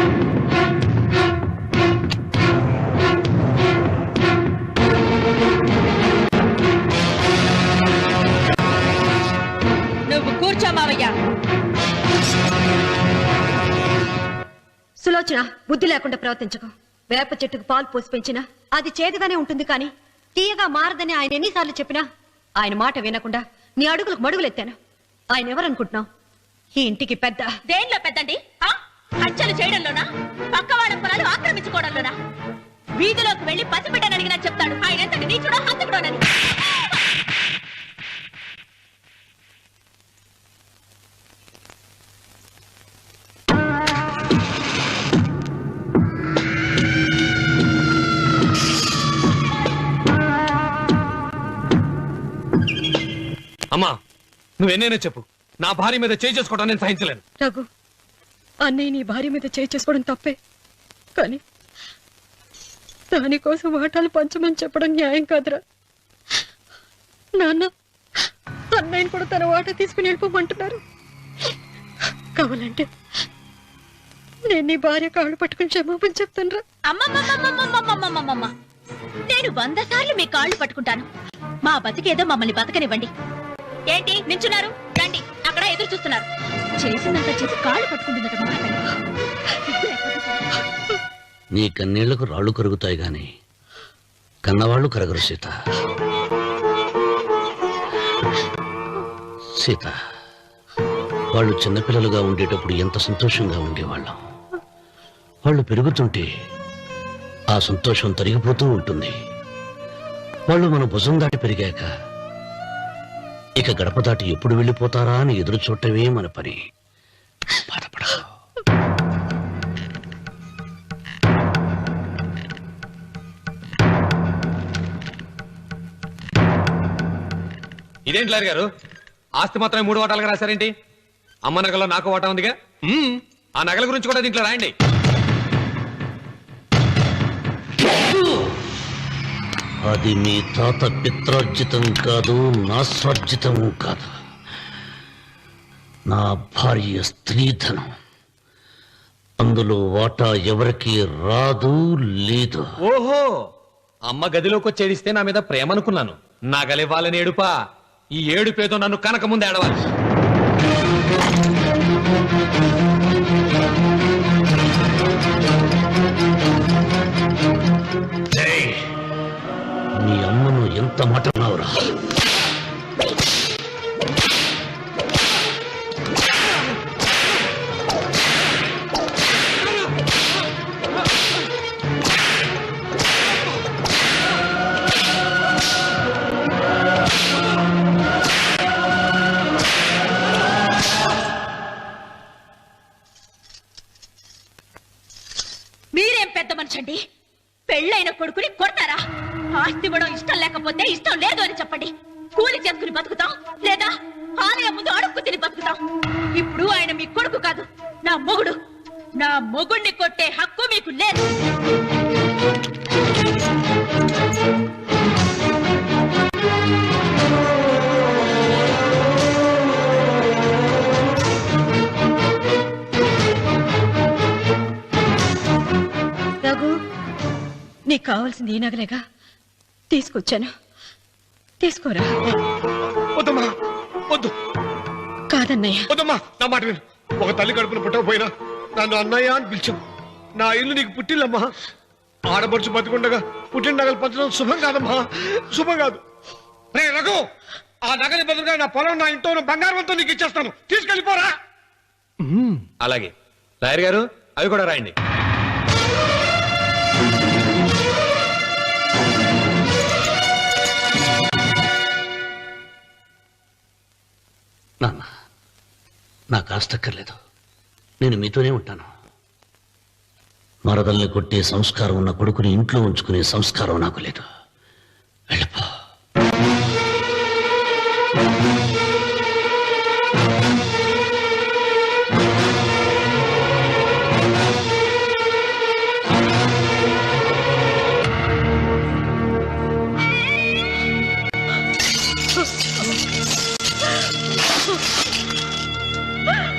నువ్వు కూర్చో మావయ్య. సులోచన, బుద్ధి లేకుండా ప్రవర్తించకు. వేప చెట్టుకు పాలు పోసి పెంచినా అది చేదుగానే ఉంటుంది, కానీ తీయగా మారదని ఆయన ఎన్నిసార్లు చెప్పినా ఆయన మాట వినకుండా నీ అడుగులకు మడుగులెత్తాను. ఆయన ఎవరనుకుంటున్నావు? ఈ ఇంటికి పెద్ద. దేనిలో పెద్దండి? హత్యలు చేయడంలోనా? పక్కవాడ పొలాలు ఆక్రమించుకోవడంలోనా? వీధిలోకి వెళ్లి పసిబిడ్డని అడిగినా చెప్తాడు ఆయన ఎంతటి నీచుడో హంతకుడోనని. అమ్మా, నువ్వెన్నైనా చెప్పు, నా భార్య మీద చేయి చేసుకోవడం నేను సహించలేను. రఘు, అన్నయ్య నీ భార్య మీద చేయి చేసుకోవడం తప్పే, కానీ దానికోసం వాటాలు పంచమని చెప్పడం న్యాయం కాదురా. నాన్న అన్నయ్యని కూడా తన వాటా తీసుకుని వెళ్ళిపోమంటున్నారు. కావాలంటే నేను నీ భార్య కాళ్ళు పట్టుకుని క్షమాపణ చెప్తాను. అమ్మమ్మమ్మమ్మమ్మమ్మమ్మమ్మమ్మ నేను 100 సార్లు మీ కాళ్ళు పట్టుకుంటాను. మా బతికేదో మమ్మల్ని బతకనివ్వండి. ఏంటి నించున్నారు? రండి, అక్కడ ఎదురు చూస్తున్నారు. చేసిందంతా చేసి కాళ్ళు పట్టుకుంటుందట మా అతను. నీ కన్నీళ్లకు రాళ్లు కరుగుతాయి గాని కన్నవాళ్లు కరగరు సీత. సీత, వాళ్ళు చిన్నపిల్లలుగా ఉండేటప్పుడు ఎంత సంతోషంగా ఉండేవాళ్ళం. వాళ్ళు పెరుగుతుంటే ఆ సంతోషం తరిగిపోతూ ఉంటుంది. వాళ్ళు మన భుజం దాటి పెరిగాక ఇక గడప దాటి ఎప్పుడు వెళ్ళిపోతారా అని ఎదురు చూడటమే మన పని. బాధపడకు. ఇదేంటి లాయర్ గారు, ఆస్తి మాత్రమే 3 వాటాలుగా రాశారేంటి? అమ్మ నగలో నాకు వాటా ఉందిగా. ఆ నగల గురించి కూడా దీంట్లో రాయండి. అది మీ తాత పిత్రార్జితం కాదు, నా స్వార్జితం కాదు. నా భార్య స్త్రీధనం. అందులో వాటా ఎవరికి రాదు, లేదు. ఓహో, అమ్మ గదిలోకి వచ్చేడిస్తే నా మీద ప్రేమ అనుకున్నాను. నగలివ్వాలని ఏడుపా. ఈ ఏడుపేదో నన్ను కనక ముందు ఏడవాలి. నీ అమ్మను ఎంత మాట అన్నావురా? మీరేం పెద్ద మనిషండి? పెళ్ళైన కొడుకుని కొడతారా? ఆస్తి ఇవ్వడం ఇష్టం లేకపోతే ఇష్టం లేదు అని చెప్పండి. కూలి చేసుకుని బతుకుతాం, లేదా ఆలయం ముందు అడుక్కు తిని బతుకుతాం. ఇప్పుడు ఆయన మీ కొడుకు కాదు, నా మొగుడు. నా మొగుడిని కొట్టే హక్కు మీకు లేదు. రఘు, నీకు కావాల్సింది ఈ నగలేగా, తీసుకొచ్చాను. తీసుకోరా. వద్దమ్మా, వద్దు. కాదన్నయ్య. వద్దమ్మా, నా మాట విను. ఒక తల్లి కడుపున పుట్టకపోయినా నన్ను అన్నయ్య అని పిలిచావు. నా ఇల్లు నీకు పుట్టిల్లమ్మా. ఆడపడుచు బతికుండగా పుట్టిన నగలు పంచడం శుభం కాదమ్మా, శుభం కాదు. రే రఘు, ఆ నగలి బదులుగా నా పొలం, నా ఇంట్లో ఉన్న బంగారంతో నీకు ఇచ్చేస్తాను. తీసుకెళ్ళిపోరా. అలాగే లాయర్ గారు, అవి కూడా రాయండి. నాన్న, నాకు ఆస్తక్కర్లేదు. నేను మీతోనే ఉంటాను. మరదల్ని కొట్టే సంస్కారం ఉన్న కొడుకుని ఇంట్లో ఉంచుకునే సంస్కారం నాకు లేదు. వెళ్ళిపో.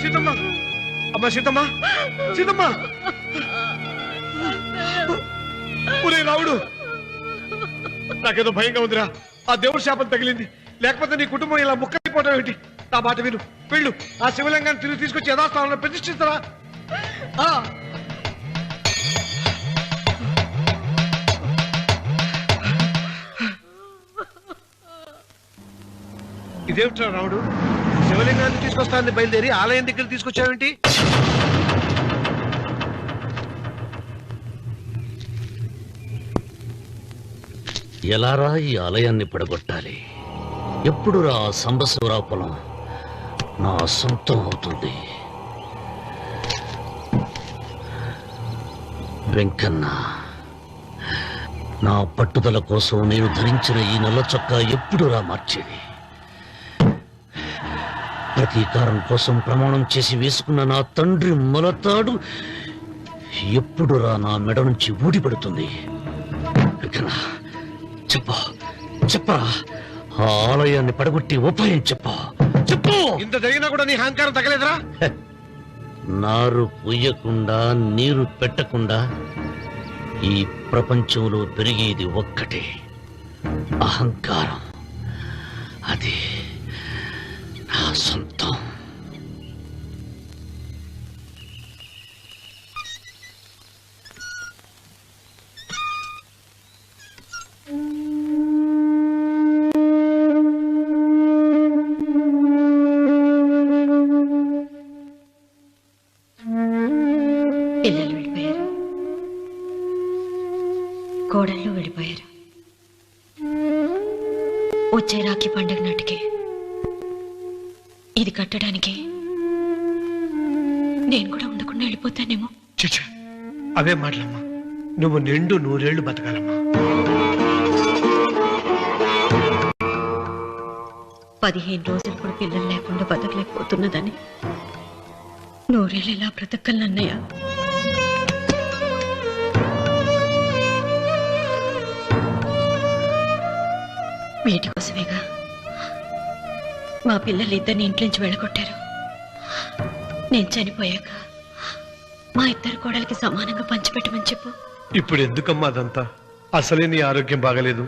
సీతమ్మ, అమ్మ సీతమ్మ, సీతమ్మ. ఒరే రావుడు, నాకేదో భయంగా ఉందిరా. ఆ దేవుడి శాపం తగిలింది. లేకపోతే నీ కుటుంబం ఇలా ముక్కైపోవడం ఏంటి? నా మాట విను, వెళ్ళు. ఆ శివలింగాన్ని తిరిగి తీసుకొచ్చి యథాస్థానంలో ప్రతిష్ఠిస్తారా? ఇదేమిట్రా రావుడు, శివలింగాన్ని తీసుకొస్తానని బయలుదేరి ఆలయం దగ్గర తీసుకొచ్చావేంటి? ఎలారా ఈ ఆలయాన్ని పడగొట్టాలి? ఎప్పుడురా సంబశివరా పొలం నా సొంతం అవుతుంది? వెంకన్న, నా పట్టుదల కోసం నేను ధరించిన ఈ నల్ల చొక్కా ఎప్పుడురా మార్చేది? ప్రతీకారం కోసం ప్రమాణం చేసి వేసుకున్న నా తండ్రి మొలతాడు ఎప్పుడురా నా మెడ నుంచి ఊడిపడుతుంది? వికనా చెప్పు చెప్పరా ఆ ఆలయాన్ని పడగొట్టి ఉపాయం చెప్పు చెప్పు. ఇంత జరిగినా కూడా నీ అహంకారం తగ్గలేదురా? నారు పుయ్యకుండా నీరు పెట్టకుండా ఈ ప్రపంచంలో పెరిగేది ఒక్కటే, అహంకారం. అది నా సొంతం. పిల్లలు వెళ్ళిపోయారు, కోడళ్ళు వెళ్ళిపోయారు. వచ్చే రాఖీ పండుగ నాటికి ఇది కట్టడానికి నేను కూడా ఉండకుండా వెళ్ళిపోతానేమో. చిచ్చా, అవే మాటలమ్మా. నువ్వు నిండు 100 ఏళ్ళు బతకాలమ్మా. 15 రోజులు కూడా పిల్లలు లేకుండా బతకలేకపోతున్నదని 100 ఏళ్ళు ఎలా బ్రతకలన్నయ్య? వీటి కోసమేగా మా పిల్లలు ఇద్దరిని ఇంట్లోంచి వెళ్ళగొట్టారు. నేను చనిపోయాక మా ఇద్దరు కోడలికి సమానంగా పంచిపెట్టమని చెప్పు. ఇప్పుడు ఎందుకమ్మా అదంతా? అసలే నీ ఆరోగ్యం బాగలేదు.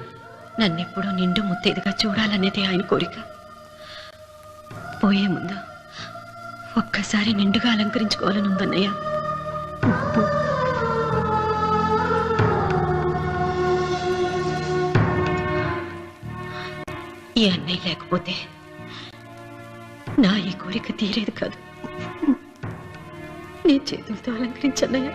నన్నెప్పుడు నిండు ముత్తేదిగా చూడాలనేది ఆయన కోరిక. పోయే ముందు ఒక్కసారి నిండుగా అలంకరించుకోవాలని ఉందన్నయ్య. ఈ అన్నయ్య లేకపోతే నా ఈ కోరిక తీరేది కాదు. నీ చేతులతో అలంకరించన్నయ్య.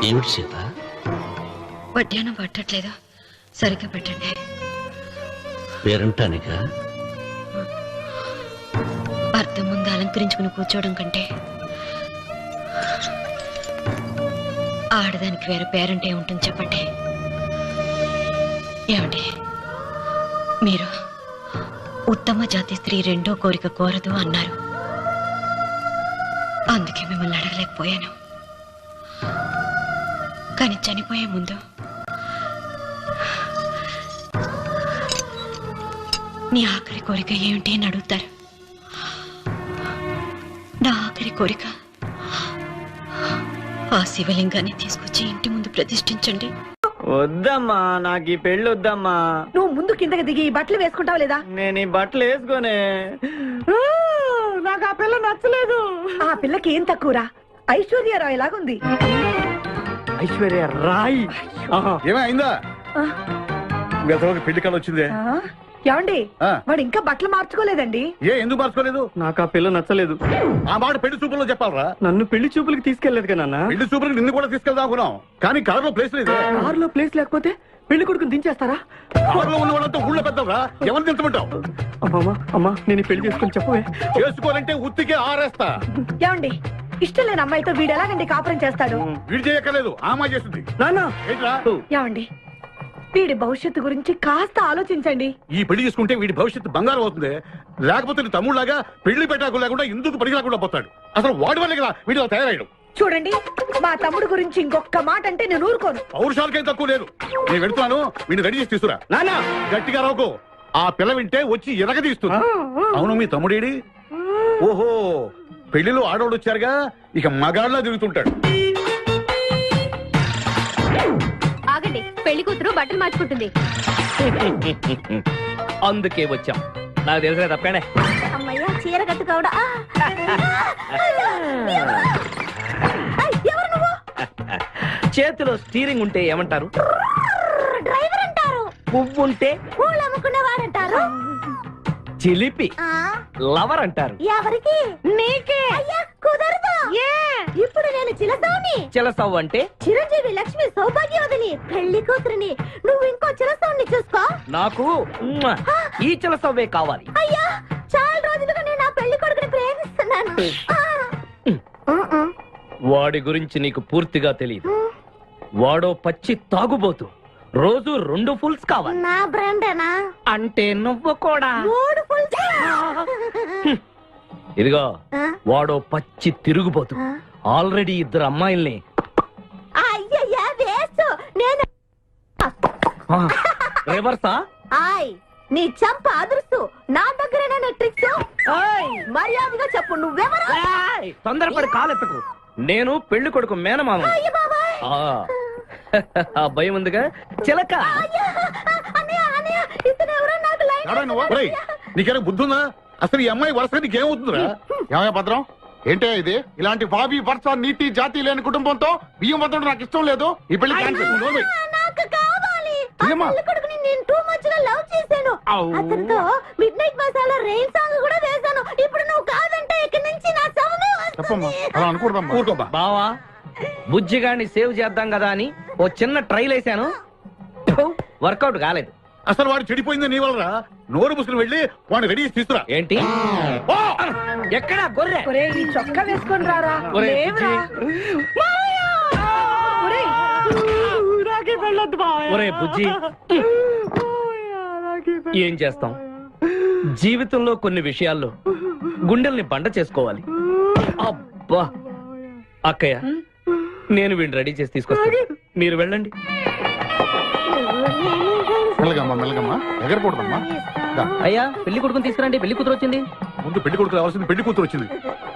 ఏమిటి సీత? వడ్డానం పట్టట్లేదు, సరిగ్గా పెట్టండి. పేరంటానికా? అర్థం ముందు అలంకరించుకుని కూర్చోవడం కంటే ఆడదానికి వేరే పేరంటే ఉంటుంది చెప్పండి. ఏమండి, మీరు ఉత్తమ జాతి స్త్రీ రెండో కోరిక కోరదు అన్నారు. అందుకే మిమ్మల్ని అడగలేకపోయాను. కానీ చనిపోయే ముందు నీ ఆఖరి కోరిక ఏమిటి అని అడుగుతారు. నా ఆఖరి కోరిక ఆ శివలింగాన్ని తీసుకొచ్చి ఇంటి ముందు ప్రతిష్ఠించండి. వద్దమ్మా, నాకు ఈ పెళ్లి వద్దమ్మా. నువ్వు ముందు కిందకి దిగి ఈ బట్టలు వేసుకుంటావు లేదా? నేను ఈ బట్టలు వేసుకోనే. నాకు ఆ పిల్ల నచ్చలేదు. ఆ పిల్లకి ఏం తక్కువరా? ఐశ్వర్యరాయ్ లాగుంది. ఐశ్వర్య రాయ్ ఏమైందా? పెళ్లి కాలం వచ్చిందే. ఏమండి, వాడు ఇంకా బట్టలు మార్చుకోలేదండి. ఎందుకు మార్చుకోలేదు? నాకు ఆ పిల్ల నచ్చలేదు. ఆ మాట పెళ్లి చూపుల్లో చెప్పాలరా? నన్ను పెళ్లి చూపులకి తీసుకెళ్లేదు కదా నాన్న. పెళ్లి చూపులకు నిన్ను కూడా తీసుకెళ్దాం అనుకున్నాం, కానీ కారులో ప్లేస్ లేదు. కారులో ప్లేస్ లేకపోతే పెళ్లి కొడుకుని దించేస్తారా? కారులో ఉన్న వాళ్ళంతా ఊళ్ళో పెద్దవరా, ఎవరు దించమంటావు? అమ్మా అమ్మా, నేను ఈ పెళ్లి చేసుకుని చెప్పవే. చేసుకోవాలంటే ఉత్తికే ఆరేస్తా. ఏమండి, ఇష్టం లేని అమ్మాయితో వీడు ఎలాగండి కాపురం చేస్తాడు? వీడు చేయక్కర్లేదు, ఆ అమ్మాయి చేస్తుంది. నాన్న ఏంట్రా? ఏమండి, వీడి భవిష్యత్తు గురించి కాస్త ఆలోచించండి. ఈ పెళ్లి చేసుకుంటే వీడి భవిష్యత్తు బంగారం అవుతుంది. లేకపోతే నీ తమ్ముళ్లాగా పెళ్లి పెట్టాకు లేకుండా ఇందుకు పనికి రాకుండా పోతాడు. అసలు వాడి వల్లే కదా వీడిలో తయారయ్యాడు. చూడండి, మా తమ్ముడు గురించి ఇంకొక మాట అంటే నేను ఊరుకోను. పౌరుషాలకేం తక్కువ లేదు. నేను వెళ్తున్నాను, వీడిని రెడీ చేసి తీసుకురా. నాన్న గట్టిగా రావుకో, ఆ పిల్ల వింటే వచ్చి ఎరగదీస్తుంది. అవును, మీ తమ్ముడేడి? ఓహో, పెళ్లిలో ఆడవాళ్ళు వచ్చారుగా, ఇక మగాళ్ళ తిరుగుతుంటాడు. ఆగండి, పెళ్లి కూతురు బట్టలు మార్చుకుంటుంది. అందుకే వచ్చాం. నాకు తెలుసు తప్పనే. అమ్మయ్య, చీర కట్టుకోవడా? ఎవరు నువ్వు? చేతిలో స్టీరింగ్ ఉంటే ఏమంటారు? డ్రైవర్ అంటారు. పువ్వు ఉంటే పూలు అమ్ముకునేవాడంటారు. చిలిపి లవర్ అంటారు. ఎవరికి? నీకే. అయ్యా, కుదరదు. ఇప్పుడు నేను చిలసౌని. చిలసవ్వు అంటే చిరంజీవి లక్ష్మి సౌభాగ్యవతిని పెళ్లి కూతురిని. నువ్వు ఇంకో చిలసౌని చూసుకో. నాకు ఈ చిలసవ్వే కావాలి. అయ్యా, చాలా రోజులుగా నేను నా పెళ్లి కొడుకుని ప్రేమిస్తున్నాను. వాడి గురించి నీకు పూర్తిగా తెలియదు. వాడో పచ్చి తాగుబోతు. రోజు 2 ఫుల్స్ కావాలి. నా బ్రాండేనా? అంటే నువ్వు కూడా. 3 ఫుల్. ఇదిగో, వాడో పచ్చి తిరుగుబోతు. ఆల్రెడీ 2 అమ్మాయిల్ని. అయ్యయ్యా వేస్ట్. నేను రివర్సా? నీ చంప అదురుస్తూ నా దగ్గరేనా ట్రిక్స్? మర్యాదగా చెప్పు, నువ్వెవరు? తొందరపడి కాలెత్తకు. నేను పెళ్లి కొడుకు మేనమామ. ఆ భయం ఉందిగా చిలక. నీకేనా బుద్ధుందా? అసలు ఈ అమ్మాయి వరుస నీకేమవుతుందిరా? ఏమయ్య భద్రం, ఏంటే ఇది? ఇలాంటి బాబీ వరుస నీతి జాతి లేని కుటుంబంతో బియ్యం వద్దడం నాకు ఇష్టం లేదు. ఈ పెళ్లి క్యాన్సిల్. నాకు కావాలి. పెళ్లి కొడుకుని నేను టూ మచ్ గా లవ్ చేశాను. అతనితో mid night masala rain song కూడా వేశాను. ఇప్పుడు నువ్వు కాదంటే ఇక్కడి నుంచి నా సౌండ్ వస్తుంది. బావా, బుజ్జిగాన్ని సేవ్ చేద్దాం కదా అని ఓ చిన్న ట్రైల్ వేసాను. వర్కౌట్ కాలేదు. అసలు వాడు చెడిపోయింది నీ వల్ల. నోరు ముసుకుని వెళ్ళి వాడిని రెడీ చేసి తీసుకురా. ఏంటి? ఎక్కడా గొర్రె? ఈ చొక్కా వేసుకొని రారా. ఒరే బుజ్జి, ఏం చేస్తాం? జీవితంలో కొన్ని విషయాల్లో గుండెల్ని బండ చేసుకోవాలి. అబ్బా, అక్కయ్య, నేను వీడిని రెడీ చేసి తీసుకొస్తాను. మీరు వెళ్ళండి. మెల్లగమ్మా మెల్లగమ్మా, ఎగరకూడదమ్మా. అయ్యా, పెళ్లి కొడుకుని తీసుకురండి. పెళ్లి కూతురు వచ్చింది. ముందు పెళ్లి కొడుకు రావాల్సింది పెళ్లి కూతురు వచ్చింది.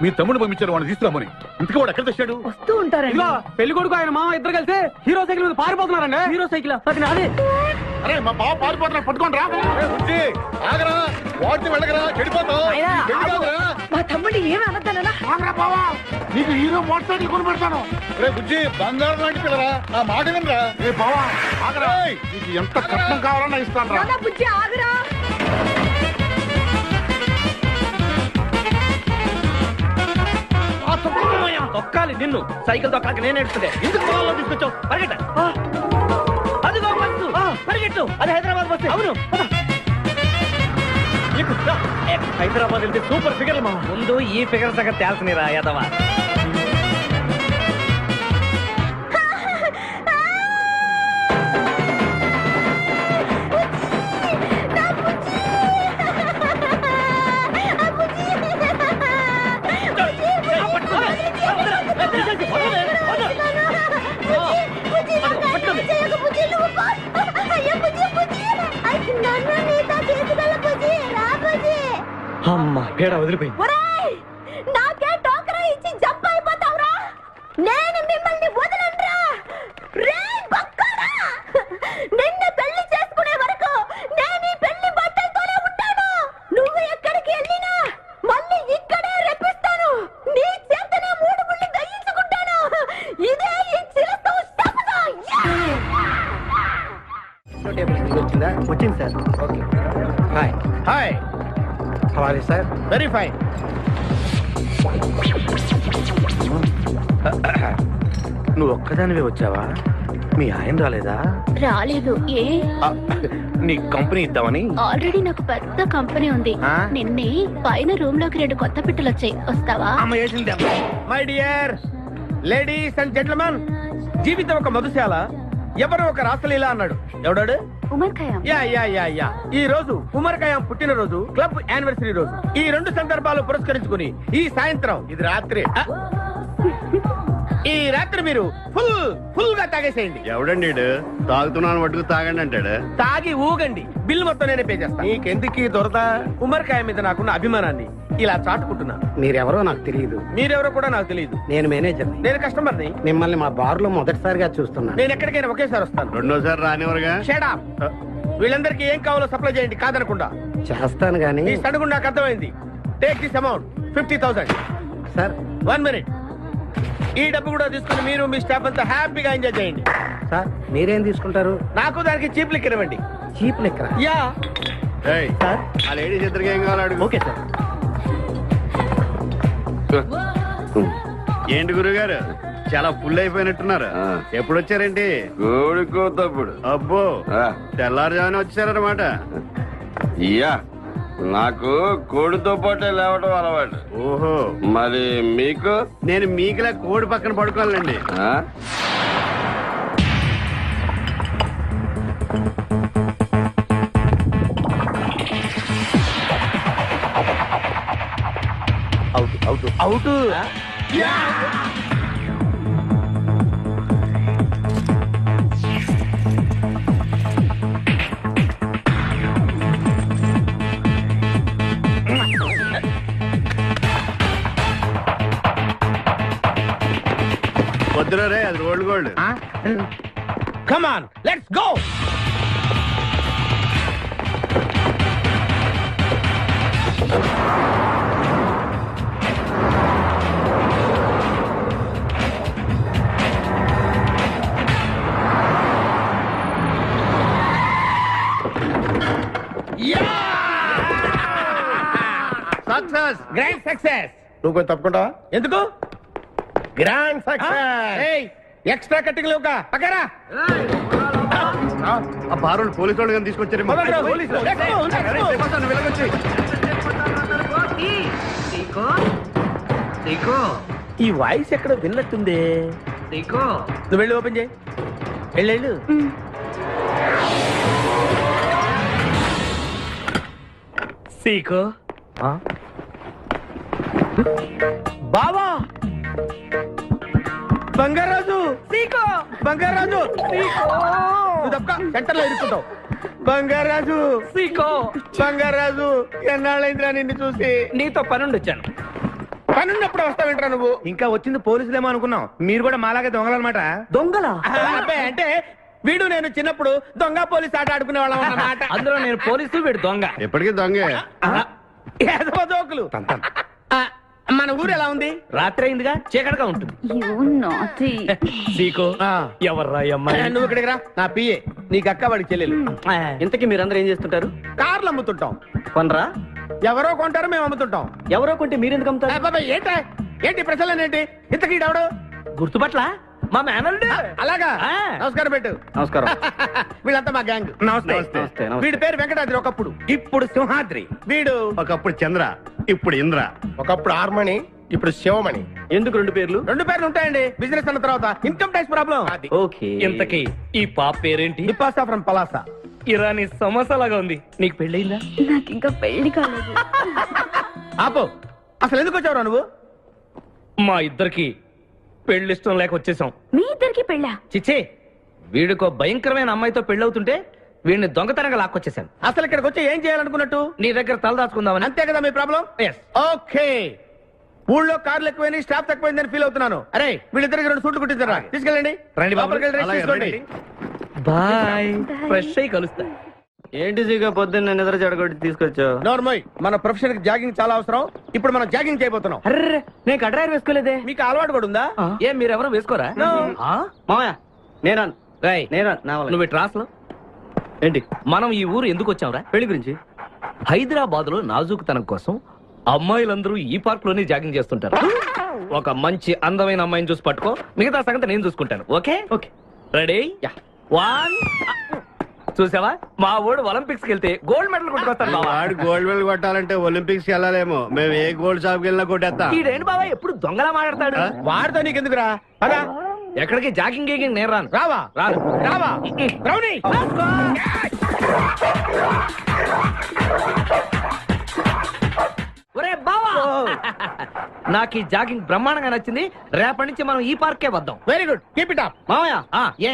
మీ తమ్ముడు పంపించారు వాడిని తీసుకురామని. ఇంతకీ వాడు ఎక్కడ తెచ్చాడు? వస్తూ ఉంటారండి. పెళ్లి కొడుకు ఆయన మామ ఇద్దరు కలిసి హీరో సైకిల్ మీద పారిపోతున్నారండి. హీరో సైకిల్ అదే. అరే మా బావ పారిపోతున్నా, పట్టుకోండి రా. ఆగరా, వాడిని వెళ్ళగరా, చెడిపోతావు. మా తమ్ముడిని ఏమి అనద్దనా? నీకు హీరో మోటార్ సైకిల్ కొని పెడతాను. రే బుజ్జి, బంగారం లాంటి పిల్లరా, నా మాట వినరా. రే బావా, ఆగరా. నీకు ఎంత కట్నం కావాలన్నా ఇస్తాను రా. బుజ్జి ఆగురా. తొక్కాలి నిన్ను. సైకిల్ తొక్కాలి నేను ఎడుతుంటే ఎందుకు పొలంలో తీసుకొచ్చావు? పరిగెట్ట. అదిగో బస్సు, పరిగెట్టు. అది హైదరాబాద్ బస్సు. అవును, హైదరాబాద్ వెళ్తే సూపర్ ఫిగర్. ముందు ఈ ఫిగర్ సగం తేల్చనిరా యాదవా. అమ్మా, పేడ వదిలిపోయింది. నాకే టోకరా ఇచ్చి జంప్ అయిపోతావురా. నేను మిమ్మల్ని వదలనురా. రే బక్కరా, నిన్ను పెళ్లి చేసుకునే వరకు నేను ఈ పెళ్లి బట్టలతోనే ఉంటాను. నువ్వు ఎక్కడికి వెళ్ళినా మళ్ళీ ఇక్కడే రెప్పిస్తాను. నీ చేతనే 3 ముళ్ళు దయించుకుంటాను. ఇదే ఈ చిలతో శపథం. వచ్చింది sir. Okay. Hi hi, how are you sir? Very fine. నువ్వు ఒక్కదానివే వచ్చావా? మీ ఆయన రాలేదా? రాలేదు. ఏ? నీ కంపెనీ ఇద్దామని. ఆల్రెడీ నాకు పెద్ద కంపెనీ ఉంది. నిన్నే పైన రూమ్ లోకి 2 కొత్త పిట్టలు వచ్చాయి. వస్తావా? My dear ladies and gentlemen, జీవితం ఒక మధుశాల. ఎవరో ఒక రాసలీల అన్నాడు. ఎవడాడు? Omar Khayyam. Yeah yeah yeah yeah. ఈ రోజు ఉమర్ ఖయాం పుట్టినరోజు, క్లబ్ యానివర్సరీ రోజు. ఈ 2 సందర్భాలు పురస్కరించుకుని ఈ సాయంత్రం, ఇది రాత్రి, ఈ రాత్రి మీరు ఫుల్ గా తాగేసేయండి. ఎవడండి తాగుతున్నాను మటుకు తాగండి అంటాడు. తాగి ఊగండి, బిల్ మొత్తం నేనే పే చేస్తాను. నీకెందుకు ఈ దొరద? ఉమర్ ఖయాం మీద నాకున్న అభిమానాన్ని ఇలా చాటుకుంటున్నాను. మీరెవరో నాకు తెలియదు. మీరెవరో కూడా నాకు తెలియదు. నేను మేనేజర్. నేను కస్టమర్ని. మిమ్మల్ని మా బార్ లో మొదటిసారిగా చూస్తున్నాను. నేను ఎక్కడికైనా ఒకేసారి వస్తాను. రెండోసారి రానివరుగా. Shut up. వీళ్ళందరికీ ఏం కావాలో సప్లై చేయండి, కాదనకుండా. చేస్తాను గానీ ఈ సడుగు నాకు అర్థమైంది. Take this amount 50,000. Sir 1 minute. ఈ డబ్బు కూడా తీసుకుని మీరు మీ స్టాఫ్ అంతా హ్యాపీగా ఎంజాయ్ చేయండి. సార్ మీరేం తీసుకుంటారు? నాకు దానికి చీప్ లిక్కర్ ఇవ్వండి. చీప్ లెక్కరా? యా. సార్ ఆ లేడీస్ ఇద్దరికి ఏం కావాలి అడుగు. Okay sir. ఏంటి గురుగారు చాలా ఫుల్ అయిపోయినట్టున్నారు ఎప్పుడు వచ్చారేంటి కోడికోతప్పుడు అబ్బో తెల్లారుజామున వచ్చారనమాట ఇయ్యా నాకు కోడితో పాటే లేవటం అలవాటు. ఓహో మరి మీకు? నేను మీకులా కోడి పక్కన పడుకోవాలండి. ఆ? అవుట్ వద్దురా రే, అది rolled gold. Come on let's go. Success, grand success. నువ్వు కొంచెం తప్పుకుంటావా? ఎందుకు గ్రాండ్ సక్సెస్? ఎక్స్ట్రా కట్టింగ్ లేవుగా పక్కరా. ఆ బారోళ్ళు పోలీసు వాళ్ళు కానీ తీసుకొచ్చారేమో. ఈ వాయిస్ ఎక్కడ విన్నట్టుంది. నువ్వు వెళ్ళి ఓపెన్ చేయి. వెళ్ళు. సీకో బావా, బంగారాజు, సీకో బంగారాజు, నువ్వు తప్ప సెంటర్ లో ఇరుక్కుంటావు. బంగారాజు, సీకో బంగారాజు, ఎన్నాళ్ళైందిరా నిన్ను చూసి. నీతో పనుండి వచ్చాను. పనున్నప్పుడు వస్తావేంట్రా నువ్వు? ఇంకా వచ్చింది పోలీసులేమో అనుకున్నాం. మీరు కూడా మాలాగే దొంగలన్నమాట. దొంగలా? అబ్బాయి అంటే వీడు నేను చిన్నప్పుడు దొంగ పోలీస్ ఆట ఆడుకునే వాళ్ళం అన్నమాట. అందులో నేను పోలీసు, వీడు దొంగ. ఎప్పటికీ దొంగే. ఏదో జోకులు. మన ఊరు ఎలా ఉంది? రాత్రి అయిందిగా, చీకటిగా ఉంటుంది. సీకో ఎవర్రా ఈ అమ్మాయి? నువ్వు ఇక్కడికి రా, నా పిఏ. నీకు అక్క వాడికి చెల్లెలు. ఇంతకీ మీరందరూ ఏం చేస్తుంటారు? కార్లు అమ్ముతుంటాం. కొనరా? ఎవరో కొంటారు, మేము అమ్ముతుంటాం. ఎవరో కొంటే మీరెందుకు అమ్ముతారు? అబ్బాయి ఏంటి ప్రశ్నలు ఏంటి? ఇంతకీ ఎవడు? గుర్తుపట్ల మా మేనల్లుడు. అలాగా? ఆ. నమస్కారం పెట్టు. నమస్కారం. వీళ్ళంతా మా గ్యాంగ్. నమస్తే. వీడి పేరు వెంకటాద్రి, ఒకప్పుడు. ఇప్పుడు సింహాద్రి. వీడు ఒకప్పుడు చంద్ర, ఇప్పుడు ఇంద్ర. ఒకప్పుడు ఆర్మణి, ఇప్పుడు శివమణి. ఎందుకు రెండు పేర్లు? రెండు పేర్లు ఉంటాయండి. బిజినెస్ అన్న తర్వాత ఇన్కమ్ ట్యాక్స్ ప్రాబ్లం. ఓకే. ఇంతకీ ఈ పాప పేరేంటి? బిపాసా ఫ్రమ్ పలాసా. ఇరానీ సమోసా లాగా ఉంది. నీకు పెళ్ళయిందా? నాకు ఇంకా పెళ్లి కాలేదు. ఆపో, అసలు ఎందుకు వచ్చావురా నువ్వు? మా ఇద్దరికి పెళ్లి ఇష్టం లేక వచ్చేసాం. మీ ఇద్దరికి పెళ్ళా? చిచ్చే, వీడికో భయంకరమైన అమ్మాయితో పెళ్ళవుతుంటే వీడిని దొంగతనంగా లాక్కొచ్చేసాను. అసలు ఇక్కడికి వచ్చి ఏం చేయాలనుకున్నట్టు? నీ దగ్గర తలదాచుకుందామని. అంతే కదా మీ ప్రాబ్లం? ఓకే. ఊళ్ళో కార్లు ఎక్కువైంది, స్టాఫ్ తక్కువైందని ఫీల్ అవుతున్నాను. అరే వీళ్ళిద్దరికి 2 సూట్లు కుట్టించారా? తీసుకెళ్ళండి. రండి బాబు. లోపలికి వెళ్ళి రెస్ట్ అలాగే, తీసుకోండి. రండి. బాయ్. ఫ్రెష్ అయ్యి కలుస్తా. ఏంటి సీగా పొద్దున్న నిద్ర చెడగొట్టి తీసుకొచ్చావు? నోర్మోయ్, మన ప్రొఫెషన్ కి జాగింగ్ చాలా అవసరం. ఇప్పుడు మనం జాగింగ్ చేయబోతున్నాం. అర్రే, నేను కడ్రాయర్ వేసుకోలేదే. మీకు అలవాటు కూడా ఉందా? ఏం మీరెవరూ వేసుకోరా? No. మామయ్య నేనా రాయ్, నేనా నా వల్ల. నువ్వు ట్రాస్ లో ఏంటి? మనం ఈ ఊరు ఎందుకు వచ్చావురా? పెళ్లి గురించి. హైదరాబాద్ లో నాజూకుతనం కోసం అమ్మాయిలందరూ ఈ పార్క్ లోనే జాగింగ్ చేస్తుంటారు. ఒక మంచి అందమైన అమ్మాయిని చూసి పట్టుకో, మిగతా సంగతి నేను చూసుకుంటాను. ఓకే? ఓకే. రెడీ? 1. చూసావా, మా ఊడు ఒలింపిక్స్ కి వెళ్తే గోల్డ్ మెడల్ కొట్టుకొస్తాను. వాడు గోల్డ్ మెడల్ కొట్టాలంటే ఒలింపిక్స్ కి వెళ్ళాలేమో. మేము ఏ గోల్డ్ షాప్ కి వెళ్ళినా కొట్టేస్తాం. ఈడేంటి బాబా ఎప్పుడు దొంగలా మాట్లాడతాడు? వాడితో నీకెందుకురా? పదా ఎక్కడికి జాగింగ్ గీగింగ్ నేను రాను. రావా? రాను. రావా? రౌడీ! ఒరే బావా, నాకు ఈ జాగింగ్ బ్రహ్మాండంగా నచ్చింది. రేపటి నుంచి మనం ఈ పార్కే వద్దాం. Very good, keep it up. మామయ్య ఏ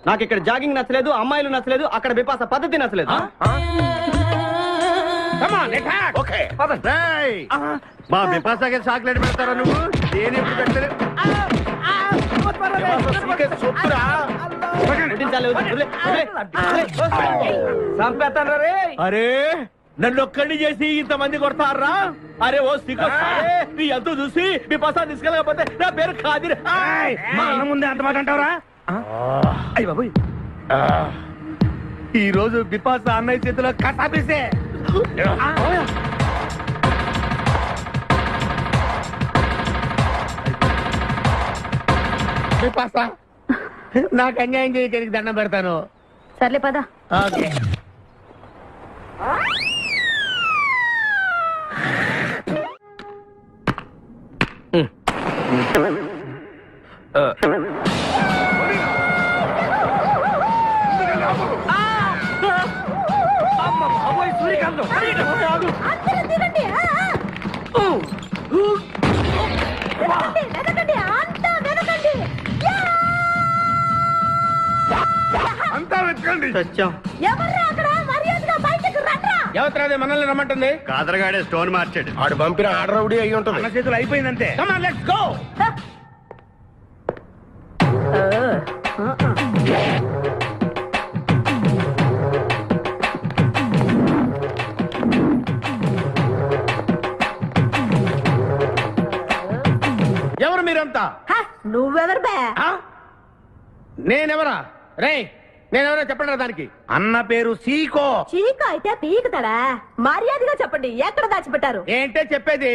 నాకు ఇక్కడ జాగింగ్ నచ్చలేదు, అమ్మాయిలు నచ్చలేదు, అక్కడ బిపాస పద్ధతి నచ్చలేదు. Come on, attack. ఓకే రేయ్, మా బిపాసాకి చాక్లెట్ పెడతారా నువ్వు? నేను ఎప్పుడు పెట్టలేదు. చంపేస్తాను రే. అరే నన్ను ఒక్కడిని చేసి ఇంతమంది కొడతారా? అరే ఓ సిగ్గు, నీ ఎంతో చూసి మీ పసా తీసుకెళ్ళకపోతే నా పేరు ఖాదిర్. మా అన్న ముందే అంత మాట అంటావరా? అయ్య బాబోయ్, ఈ రోజు బిపాసా అన్నయ్య చేతిలో కసాపిసే. బిపాసా నాకు అన్యాయం చేయడానికి దండం పెడతాను. సర్లే పద. ఓకే. సూర్యకాంతం అంతా వెతకండి. ఎవరు మనల్ని రమ్మంటుంది? కాదరగాడే స్టోన్ మార్చాడు. ఆడు పంపిన ఆర్డర్ రౌడీ అయి ఉంటుంది. మన చేతులు అయిపోయిందంటే. Come on, let's go. ఎవరు మీరంతా? నువ్వెవరు బే? నేనెవరా? రే నేనెవరో చెప్పండి దానికి. అన్న పేరు సీకో. చీక అయితే పీకుతాడా? మర్యాదగా చెప్పండి, ఎక్కడ దాచిపెట్టారు? ఏంటే చెప్పేది?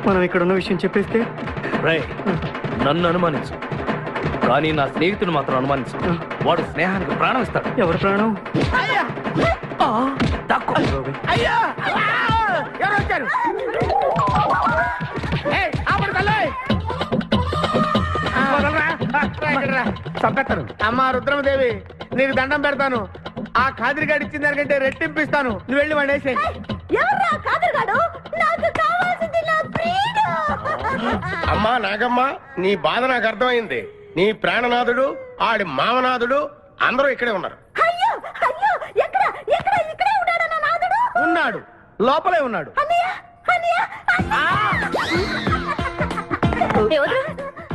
మనం ఇక్కడ ఉన్న విషయం చెప్పేస్తే రేయ్, నన్ను అనుమానించు, కానీ నా స్నేహితుడు మాత్రం అనుమానించు. వాడు స్నేహానికి ప్రాణం ఇస్తాడు. ఎవరి ప్రాణం? అయ్యా ఎవరు వచ్చారు? చంపేస్తాను. అమ్మా రుద్రమదేవి, నీకు దండం పెడతాను. ఆ ఖాదిరిగాడు ఇచ్చిన దానికంటే రెట్టింపిస్తాను. నువ్వు వెళ్ళి వాడు వేసే. అమ్మా నాగమ్మ, నీ బాధ నాకు అర్థమైంది. నీ ప్రాణనాథుడు, ఆడి మామనాథుడు అందరూ ఇక్కడే ఉన్నారు. ఉన్నాడు, లోపలే ఉన్నాడు.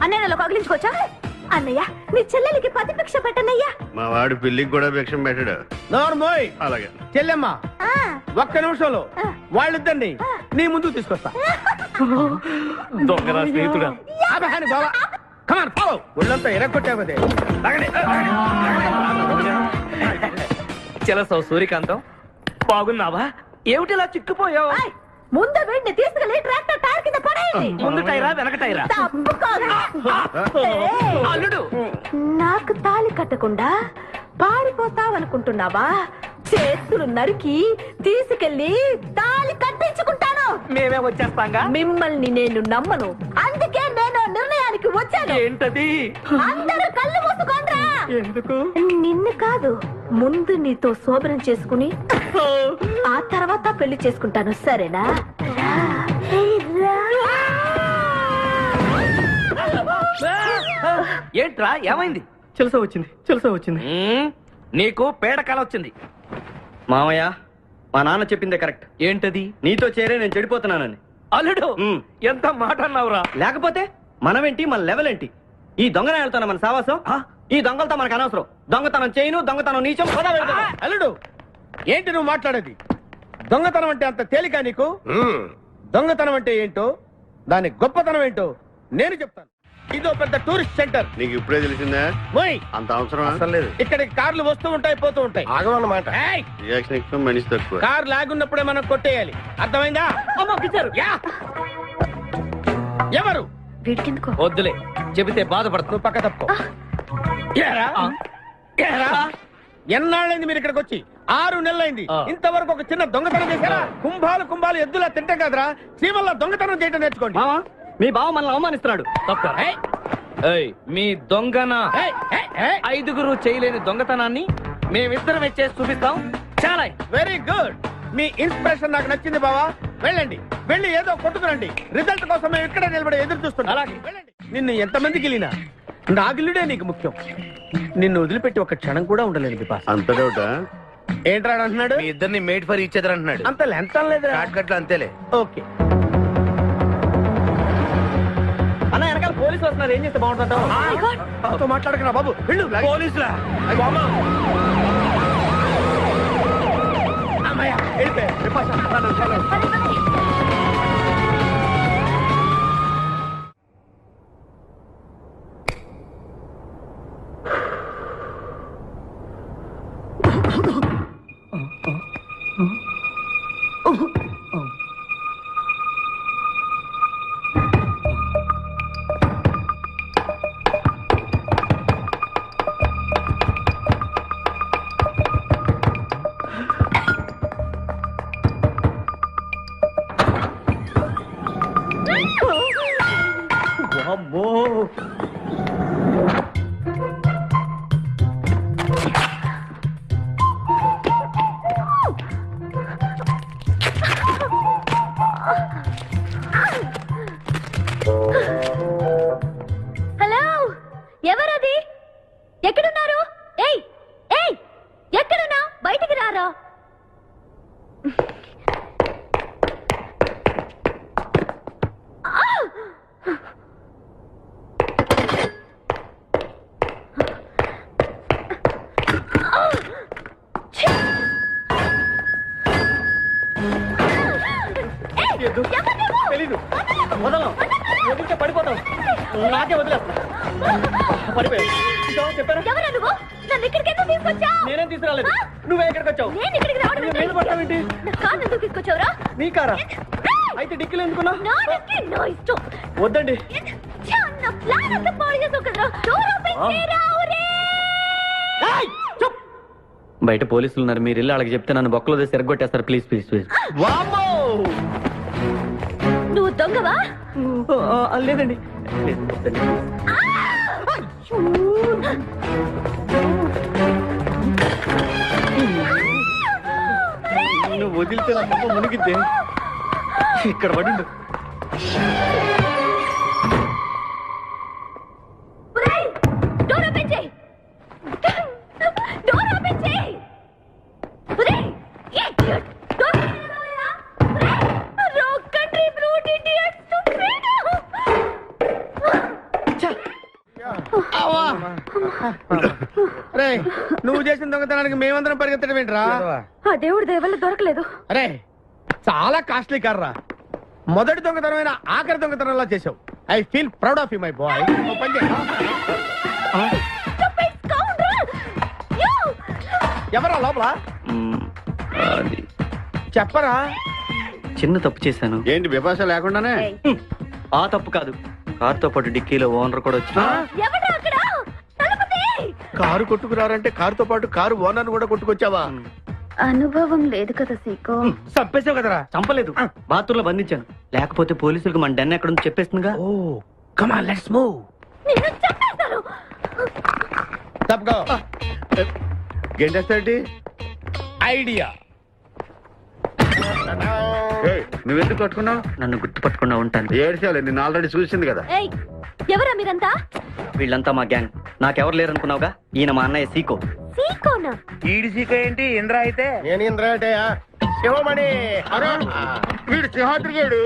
అన్నయ్య కగిలించుకోవచ్చా? అన్నయ్య, నీ చెల్లెలికి పతి భిక్ష పెట్టనయ్యా. మా వాడు పెళ్లికి కూడా భిక్షం పెట్టాడు. నోర్మోయ్. అలాగే చెల్లెమ్మ, ఒక్క నిమిషంలో వాళ్ళిద్దరిని నీ ముందుకు తీసుకొస్తా. దొంగరా స్నేహితుడా. బాబా కమాన్ ఫాలో. ఒళ్ళంతా ఎరగొట్టావదే. చెలసావు సూర్యకాంతం, బాగున్నావా? ఏమిటి ఇలా చిక్కుపోయావు? ముందు వీడిని తీసుకెళ్లి ట్రాక్టర్ టైర్ కింద పడేయండి. ముందు టైరా వెనక టైరా? అల్లుడు, నాకు తాళి కట్టకుండా పారిపోతావనుకుంటున్నావా? చేతులు నరికి తీసుకెళ్లి తాళి కట్టించుకుంటాను. మేమే వచ్చేస్తాంగా. మిమ్మల్ని నేను నమ్మను, అందుకే నేను నిర్ణయానికి వచ్చాను. ఏంటది? అందరూ కళ్ళు మూసుకోండ్రా. ఎందుకు? నిన్ను కాదు, ముందు నీతో శోభనం చేసుకుని ఆ తర్వాత పెళ్లి చేసుకుంటాను, సరేనా? ఏంట్రా ఏమైంది? తెలుసా వచ్చింది. నీకు పేడకాల వచ్చింది. మామయ్య, మా నాన్న చెప్పిందే కరెక్ట్. ఏంటది? నీతో చేరే నేను చెడిపోతున్నానని. అల్లుడు, ఎంత మాట అన్నావురా? లేకపోతే మనమేంటి, మన లెవెల్ ఏంటి? ఈ దొంగనాయాలతో మన సావాసం, ఈ దొంగలతో మనకు అనవసరం. దొంగతనం చేయను, దొంగతనం నీచం. అల్లుడు, ఏంటి నువ్వు మాట్లాడేది? దొంగతనం అంటే అంత తేలిక నీకు? దొంగతనం అంటే ఏంటో, దాని గొప్పతనం ఏంటో నేను చెప్తాను. ఇదో పెద్ద టూరిస్ట్ సెంటర్. నీకు ఇప్పుడే తెలిసిందా? మోయ్, అంత అవసరం అసలు లేదు. ఇక్కడికి కార్లు వస్తూ ఉంటాయి, పోతూ ఉంటాయి. ఆగమన్నమాట. ఏయ్, రియాక్షన్ ఎక్కువ, మనిషి తక్కువ. కార్ లాగున్నప్పుడే మనం కొట్టేయాలి, అర్థమైందా? యా. ఎవరు? వీడికెందుకో వద్దులే, చెబితే బాధపడతావు. నువ్వు పక్క తప్పుకో. ఏరా? ఏరా? ఎన్నాళ్ళైంది మీరు ఇక్కడికి వచ్చి? 6 నెలలైంది. ఇంతవరకు ఒక చిన్న దొంగతనం చేశారా? కుంభాలు ఎద్దులా తింటాం కదరా. సీమల్లో దొంగతనం చేయటం నేర్చుకోండి. మావా, మీ బావ మనల్ని అవమానిస్తున్నాడు. మీ దొంగన 5గురు చేయలేని దొంగతనాన్ని మేమిద్దరమే చేసి చూపిస్తాం. చాలా వెరీ గుడ్. మీ ఇన్స్పిరేషన్ నాకు నచ్చింది బావా. వెళ్ళండి, వెళ్ళి ఏదో కొట్టుకురండి. రిజల్ట్ కోసం మేము ఇక్కడ నిలబడి ఎదురు చూస్తున్నాం. అలాగే వెళ్ళండి. నిన్ను ఎంతమందికి వెళ్ళినా నా గిల్లుడే నీకు ముఖ్యం. నిన్ను వదిలిపెట్టి ఒక క్షణం కూడా ఉండలేదు బిపాస్. అంత డౌటా? ఏంట్రా అంటున్నాడు? మీ ఇద్దరిని మేడ్ ఫర్ ఈచ్ అదర్ అంటున్నాడు. అంత లెంత్ లేదు. షార్ట్ కట్ లో అంతేలే. ఓకే. అన్న, వెనకాల పోలీసులు వస్తున్నారు, ఏం చేస్తే బాగుంటుంటావు? మాట్లాడుకున్నా బాబు. వెళ్ళు. పోలీసులా? అమ్మయ్య, హలో, ఎవరది? ఎక్కడున్నారు? ఏయ్ ఏయ్, ఎక్కడున్నా? బయటికి రారా. తెలీదు, వదలం, వదిలితే పడిపోతాం. నాకే వదిలేస్తా. పడిపోయావు. చెప్పాను. ఎవరా నువ్వు? నన్ను ఇక్కడికి ఎందుకు తీసుకొచ్చావు? నేనేం తీసుకురాలేదు. నువ్వే ఇక్కడికి వచ్చావు. నేను ఇక్కడికి రావడం ఏంటి? నీళ్ళు పట్టావేంటి? నా కారు ఎందుకు తీసుకొచ్చావురా? నీ కారా? అయితే డిక్కీలో ఎందుకున్నా? నా డిక్కీ నా ఇష్టం. వద్దండి. నా ప్లాన్ అంతా పాడు చేసావు కదరా. డోర్ ఓపెన్ చేయరా. బయట పోలీసులు ఉన్నారు, మీరు ఇల్లు అలాగే చెప్తే నన్ను బొక్కలో తీసి ఎరగొట్టేస్తారు. Please please please. నువ్వు దొంగవా? లేదండి. నువ్వు వదిలితే నా మొక్క మునిగిద్దే. ఇక్కడ పడిండు. డోర్ ఓపెన్ చేయి. డోర్ ఓపెన్ చేయి. Wrong country brute idiot. నువ్వు చేసిన దొంగతనానికి మేమందరం పరిగెత్తడం ఏంట్రా? ఆ దేవుడి దయవల్ల దొరకలేదు. అరే చాలా కాస్ట్లీ కార్రా. మొదటి దొంగతనమైన ఆఖరి దొంగతనంలా చేసావు. I feel proud of you my boy. ఎవరా లోపల? చెప్పరా. చిన్న తప్పు చేశాను. ఏంటి విభాష లేకుండానే? ఆ తప్పు కాదు, కారుతో పాటు డిక్కీలో ఓనర్ కూడా వచ్చి కారు కొట్టుకురారంటే కారుతో పాటు కారు ఓనర్ కూడా కొట్టుకొచ్చావా? అనుభవం లేదు కదా సీకో. చంపేసావు కదరా. చంపలేదు, బాత్రూమ్ లో బంధించాను. లేకపోతే పోలీసులకు మన డెన్ ఎక్కడ చెప్పేస్తుందిగా. Oh come on let's move. తప్పుకో. గెంటేస్తాడు ఐడియా. నువ్వెందుకు పట్టుకున్నావు? నన్ను గుర్తుపట్టకుండా ఉంటాను. ఏడ్చాలి, నిన్ను ఆల్రెడీ చూసింది కదా. ఎవరా మీరంతా? వీళ్ళంతా మా గ్యాంగ్. నాకెవరు లేరనుకున్నావుగా, ఈయన మా అన్నయ్య సీకో. సీకోనా? ఈడి సీకో ఏంటి? ఇంద్ర అయితే నేను ఇంద్ర అంటే శివమణి. వీడు సింహాద్రిగాడు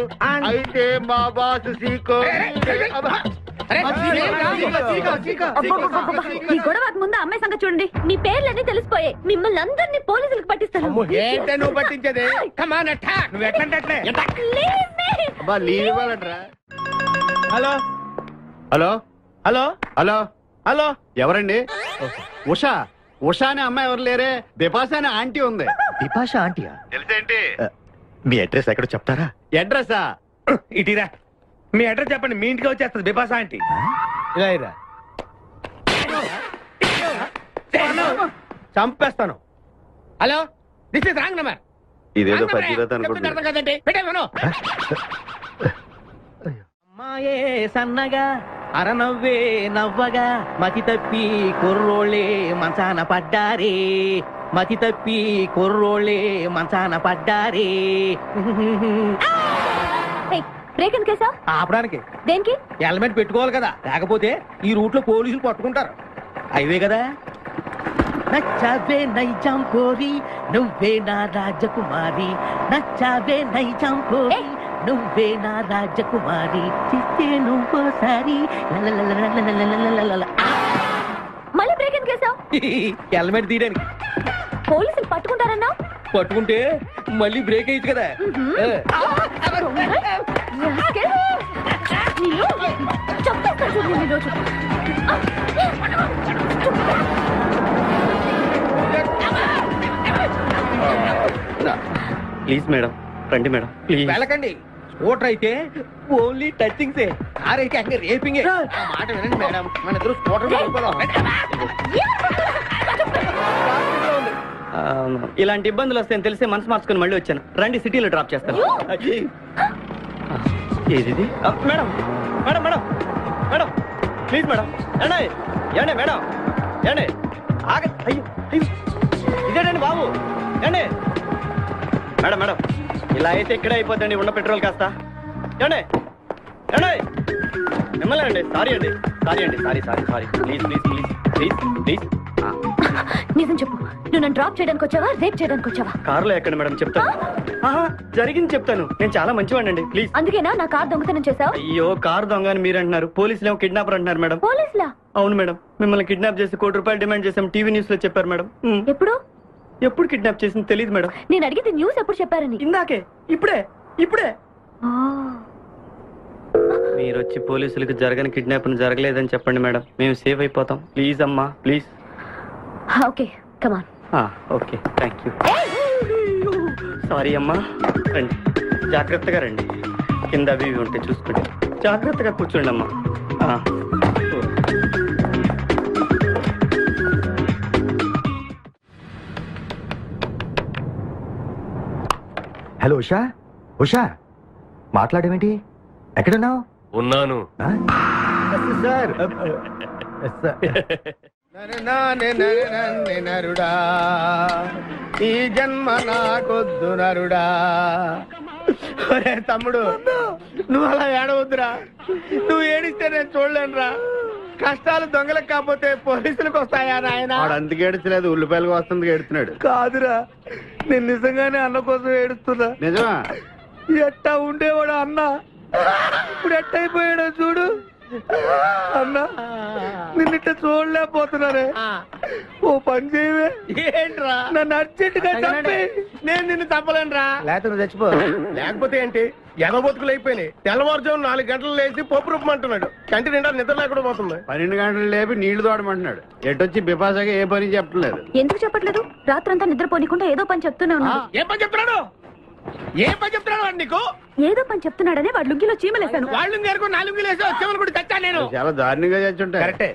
అయితే మా బాస్ సీకో. ఈ గొడవకు ముందు అమ్మాయి సంగతి చూడండి. మీ పేర్లన్నీ తెలిసిపోయాయి. మిమ్మల్ని అందరినీ పోలీసులకు పట్టిస్తాను. ఏంటే నువ్వు పట్టించేది? కమాన్ అటాక్. నువ్వు ఎట్లంటే లీవ్ ఇవ్వాలంటరా. Hello hello hello hello hello. ఎవరండి? ఉషా. ఉషా అనే అమ్మాయి ఎవరు లేరే. బిపాషా అనే ఆంటీ ఉంది. బిపాషా ఆంటీయా? తెలుసేంటి? మీ అడ్రస్ ఎక్కడో చెప్తారా? అడ్రసా? ఇటీరా మీ అడ్రస్ చెప్పండి, మీ ఇంటికి వచ్చేస్తుంది బిపాసా ఆంటీ. ఇలా ఇరా. చంపేస్తాను. Hello, this is wrong number. ఇదేదో కదండి. పెట్టేమను అమ్మాయే సన్నగా అరనవ్వే నవ్వగా మతి తప్పి కుర్రోళ్ళే మంచాన పడ్డారే. మతి తప్పి కుర్రోళ్ళే మంచాన పడ్డారే. బ్రేక్ ఎందుకు వేసావ్? ఆపడానికి. దేనికి? హెల్మెట్ పెట్టుకోవాలి కదా, లేకపోతే ఈ రూట్ లో పోలీసులు పట్టుకుంటారు. అయివే కదా. నచ్చావే నైజాం కోరి నువ్వే నా రాజకుమారి. నచ్చావే నైజాం కోరి నువ్వే నా రాజకుమారి. చిస్తే నువ్వోసారి. మళ్ళీ బ్రేక్ ఎందుకు వేసావ్? హెల్మెట్ తీయడానికి. పోలీసులు పట్టుకుంటారన్నా? పట్టుకుంటే మళ్ళీ బ్రేక్ అయ్యింది కదా. ప్లీజ్ మేడం, రండి మేడం, ప్లీజ్. వెళ్ళకండి. స్కూటర్ అయితే ఓన్లీ టచింగ్ కార్ అయితే అక్కడ రేపింగ్. మాట వినండి మేడం, మన ఇద్దరు స్కూటర్ ఇలాంటి ఇబ్బందులు వస్తాయని తెలిసి మనసు మార్చుకుని మళ్ళీ వచ్చాను. రండి, సిటీలో డ్రాప్ చేస్తాను. ఏది madam? Madam madam madam please madam. ఏండి ఏండి మేడం, ఏండి ఆగ. అయ్యో అయ్యో, ఇదేనండి బాబు. ఏండి మేడం మేడం, ఇలా అయితే ఇక్కడే అయిపోద్దండి ఉన్న పెట్రోల్ కాస్త. ఏండి ఏండి మిమ్మల్ని అండి. సారీ అండి, సారీ అండి, sorry sorry sorry. Please please please please please. నిజం చెప్పు, నువ్వు నన్ను డ్రాప్ చేయడానికి వచ్చావా, రేప్ చేయడానికి వచ్చావా? కారులో ఎక్కండి మేడం, చెప్తాను. జరిగింది చెప్తాను. నేను చాలా మంచివాడినండి, ప్లీజ్. అందుకేనా నా కార్ దొంగతనం చేసావు? అయ్యో, కారు దొంగ అని మీరు అంటున్నారు, పోలీసులు ఏమో కిడ్నాపర్ అంటున్నారు మేడం. పోలీసులా? అవును మేడం, మిమ్మల్ని కిడ్నాప్ చేసి ₹1,00,00,000 డిమాండ్ చేసాం, టీవీ న్యూస్ లో చెప్పారు మేడం. ఎప్పుడు? ఎప్పుడు కిడ్నాప్ చేసింది తెలియదు మేడం. నేను అడిగితే న్యూస్ ఎప్పుడు చెప్పారని. ఇందాకే, ఇప్పుడే ఇప్పుడే. మీరు వచ్చి పోలీసులకు జరగని కిడ్నాప్ జరగలేదని చెప్పండి మేడం, మేము సేఫ్ అయిపోతాం. ప్లీజ్ అమ్మా, please. Okay, come on. Okay, thank you. Sorry అమ్మా. రండి, జాగ్రత్తగా రండి. కింద అవి ఇవి ఉంటే చూసుకోండి. జాగ్రత్తగా కూర్చోండి అమ్మా. హలో ఉషా, ఉషా మాట్లాడేమిటి? ఎక్కడున్నావు? ఉన్నాను సార్. నరుడా, ఈ జన్మ నాకొద్దు నరుడా. ఒరే తమ్ముడు, నువ్వు అలా ఏడవద్దురా. నువ్వు ఏడిస్తే నేను చూడలేనురా. కష్టాలు దొంగలకు కాకపోతే పోలీసులకు వస్తాయా నాయన? అందుకే ఏడుచలేదు, ఉల్లిపాయలకు వస్తుంది ఏడుతున్నాడు. కాదురా, నేను నిజంగానే అన్న కోసం ఏడుస్తున్నా. నిజమా? ఎట్టా ఉండేవాడు అన్న, ఇప్పుడు ఎట్టయిపోయాడో చూడు. అన్నా, నిన్నిట్ట చూడలేకపోతున్నారే. ఓ పని చేయవే. ఏంట్రా? నన్ను అర్జెంటుగా చంపి. నేను నిన్ను తప్పలేనురా. లేకపోతే నువ్వు చచ్చిపో. లేకపోతే ఏంటి, ఎగబొతుకులు అయిపోయినాయి. తెల్లవారుజాము 4 గంటలు లేచి పప్పు రూపమంటున్నాడు. కంటి నిండా నిద్ర లేకుండా పోతుంది. 12 గంటలు లేపి నీళ్లు తోడమంటున్నాడు. ఎటొచ్చి బిపాసగా ఏ పని చెప్పట్లేదు. ఎందుకు చెప్పట్లేదు? రాత్రంతా నిద్రపోనికుండా ఏదో పని చెప్తూనే ఉన్నాడు. ఏం పని చెప్తున్నాడు? ఏం పని చెప్తున్నాడు వాడు నీకు? ఏదో పని చెప్తున్నాడని వాడు లుంగిలో చీమలేశాను. వాళ్ళు గారు 4 లుంగిలేసి వచ్చేవాళ్ళు కూడా చచ్చా నేను. చాలా దారుణంగా చచ్చుంటా. కరెక్టే.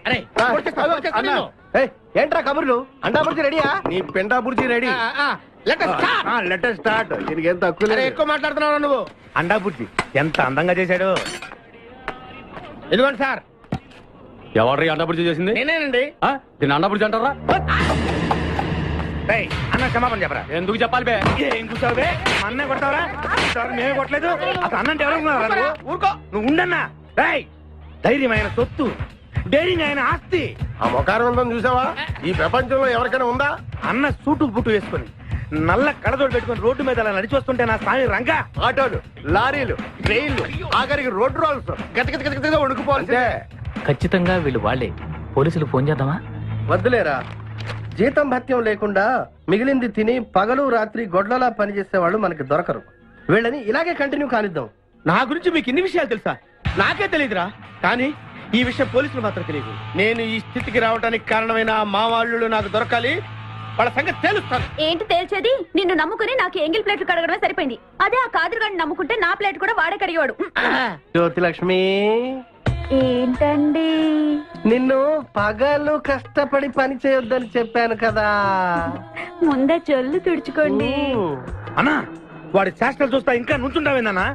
ఏంట్రా కబుర్లు? అండా బుర్జీ రెడీయా? నీ పెండా బుర్జీ రెడీ. Letter start. దీనికి ఏం తక్కువ లేదు. ఎక్కువ మాట్లాడుతున్నావు నువ్వు. అండా బుర్జీ ఎంత అందంగా చేశాడు. ఇదిగోండి సార్. ఎవరు అండా బుర్జీ చేసింది? నేనేనండి. దీన్ని అండా బుర్జీ అంటారా? అన్న క్షమాపణ చెప్పరా. ఎందుకు చెప్పాలి బే? ఏం కూర్చోవే? అన్నే కొడతావరా? మేమే కొట్టలేదు. అసలు అన్నంటే ఎవరు? ఊరుకో. నువ్వు ఉండన్నా. ధైర్యమైన సొత్తు, డైరింగ్ అయిన ఆస్తి. ఆ మొకారవంతం చూసావా? ఈ ప్రపంచంలో ఎవరికైనా ఉందా? అన్న సూటు బుట్టు వేసుకుని నల్ల కడదోడు పెట్టుకుని రోడ్డు మీద అలా నడిచి వస్తుంటే నా స్వామి రంగా. ఆటోలు, లారీలు, ట్రైన్లు, ఆఖరికి రోడ్డు రోల్స్ గతగతగతగా వణుకుపోతే. ఖచ్చితంగా వీళ్ళు వాళ్ళే. పోలీసులు ఫోన్ చేద్దామా? వద్దులేరా. జీతం భత్యం లేకుండా మిగిలింది తిని పగలు రాత్రి గొడ్లలా పనిచేసే మనకి దొరకరు. వీళ్ళని ఇలాగే కంటిన్యూ కానిద్దాం. నా గురించి మీకు ఇన్ని విషయాలు తెలుసా? నాకే తెలియదురా. కానీ ఈ విషయం పోలీసులు మాత్రం తెలియదు. నేను ఈ స్థితికి రావడానికి కారణమైన మా వాళ్ళు నాకు దొరకాలి. వాళ్ళ సంగతి తెలుస్తాను. ఏంటి తేల్చేది? నిన్ను నమ్ముకుని నాకు ఎంగిల్ ప్లేట్లు కడగడమే సరిపోయింది. అదే ఆ కాదురుగాడిని నమ్ముకుంటే నా ప్లేట్ కూడా వాడే కడిగేవాడు. జ్యోతి లక్ష్మి, ఏంటండి? నిన్ను పగలు కష్టపడి పని చేయొద్దని చెప్పాను కదా. ముందే చొల్లు తుడుచుకోండి. అన్నా, వాడి చేష్టలు చూస్తా ఇంకా నుంచుంటావేందన్నా?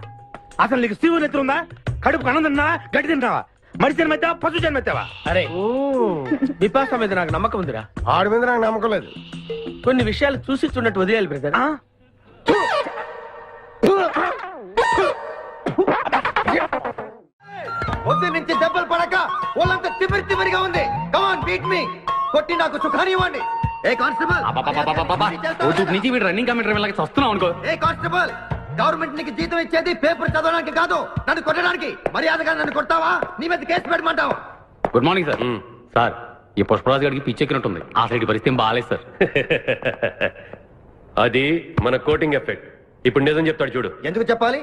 అసలు నీకు శివు నెత్తుందా? కడుపు అన్నం తిన్నా, గడ్డి తింటావా? మడి జన్మెత్తావా, పశు జన్మెత్తావా? అరే, విపాస మీద నాకు నమ్మకం ఉందిరా. ఆడి మీద నాకు నమ్మకం లేదు. కొన్ని విషయాలు చూసి చూడట్టు వదిలేయాలి బ్రదర్. పొద్దు నుంచి దెబ్బలు పడక వాళ్ళంతా తిమిరిగా ఉంది. కమాన్ బీట్ మీ. కొట్టి నాకు సుఖాన్ని ఇవ్వండి. ఏ కానిస్టేబుల్, నుంచి వీడు రన్నింగ్ కమిటీ వెళ్ళక వస్తున్నావు అనుకో. ఏ కానిస్టేబుల్, గవర్నమెంట్ నీకు జీతం ఇచ్చేది పేపర్ చదవడానికి కాదు, నన్ను కొట్టడానికి. మర్యాదగా నన్ను కొడతావా? నీ మీద కేసు పెట్టమంటావు? Good morning sir. సార్, ఈ పుష్పరాజు గారికి పిచ్చెక్కినట్టుంది. ఆ సైడ్ పరిస్థితి బాగాలేదు సార్. అది మన కోటింగ్ ఎఫెక్ట్. ఇప్పుడు నిజం చెప్తాడు చూడు. ఎందుకు చెప్పాలి?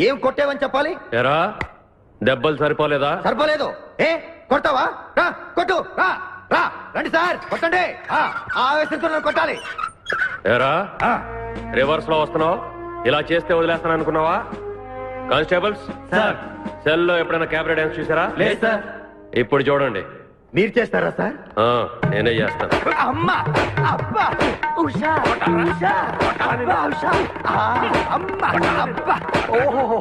ఏం కొట్టేవని చెప్పాలి? ఎరా దెబ్బలు సరిపోలేదా? సరిపోలేదు. ఏ కొడతావా? రా కొట్టు. రా రా రండి సార్ కొట్టండి. ఆవేశంతో నన్ను కొట్టాలి. ఎరా రివర్స్ లో వస్తున్నావు? ఇలా చేస్తే వదిలేస్తాను అనుకున్నావా? Constables sir. సెల్ లో ఎప్పుడైనా కెమెరా డాన్స్ చూసారా? లేదు సార్. ఇప్పుడు చూడండి. మీరు చేస్తారా సార్? నేనే చేస్తాను. అమ్మా అబ్బా ఉషా ఉషా అబ్బా ఉషా అమ్మా అబ్బా ఓహో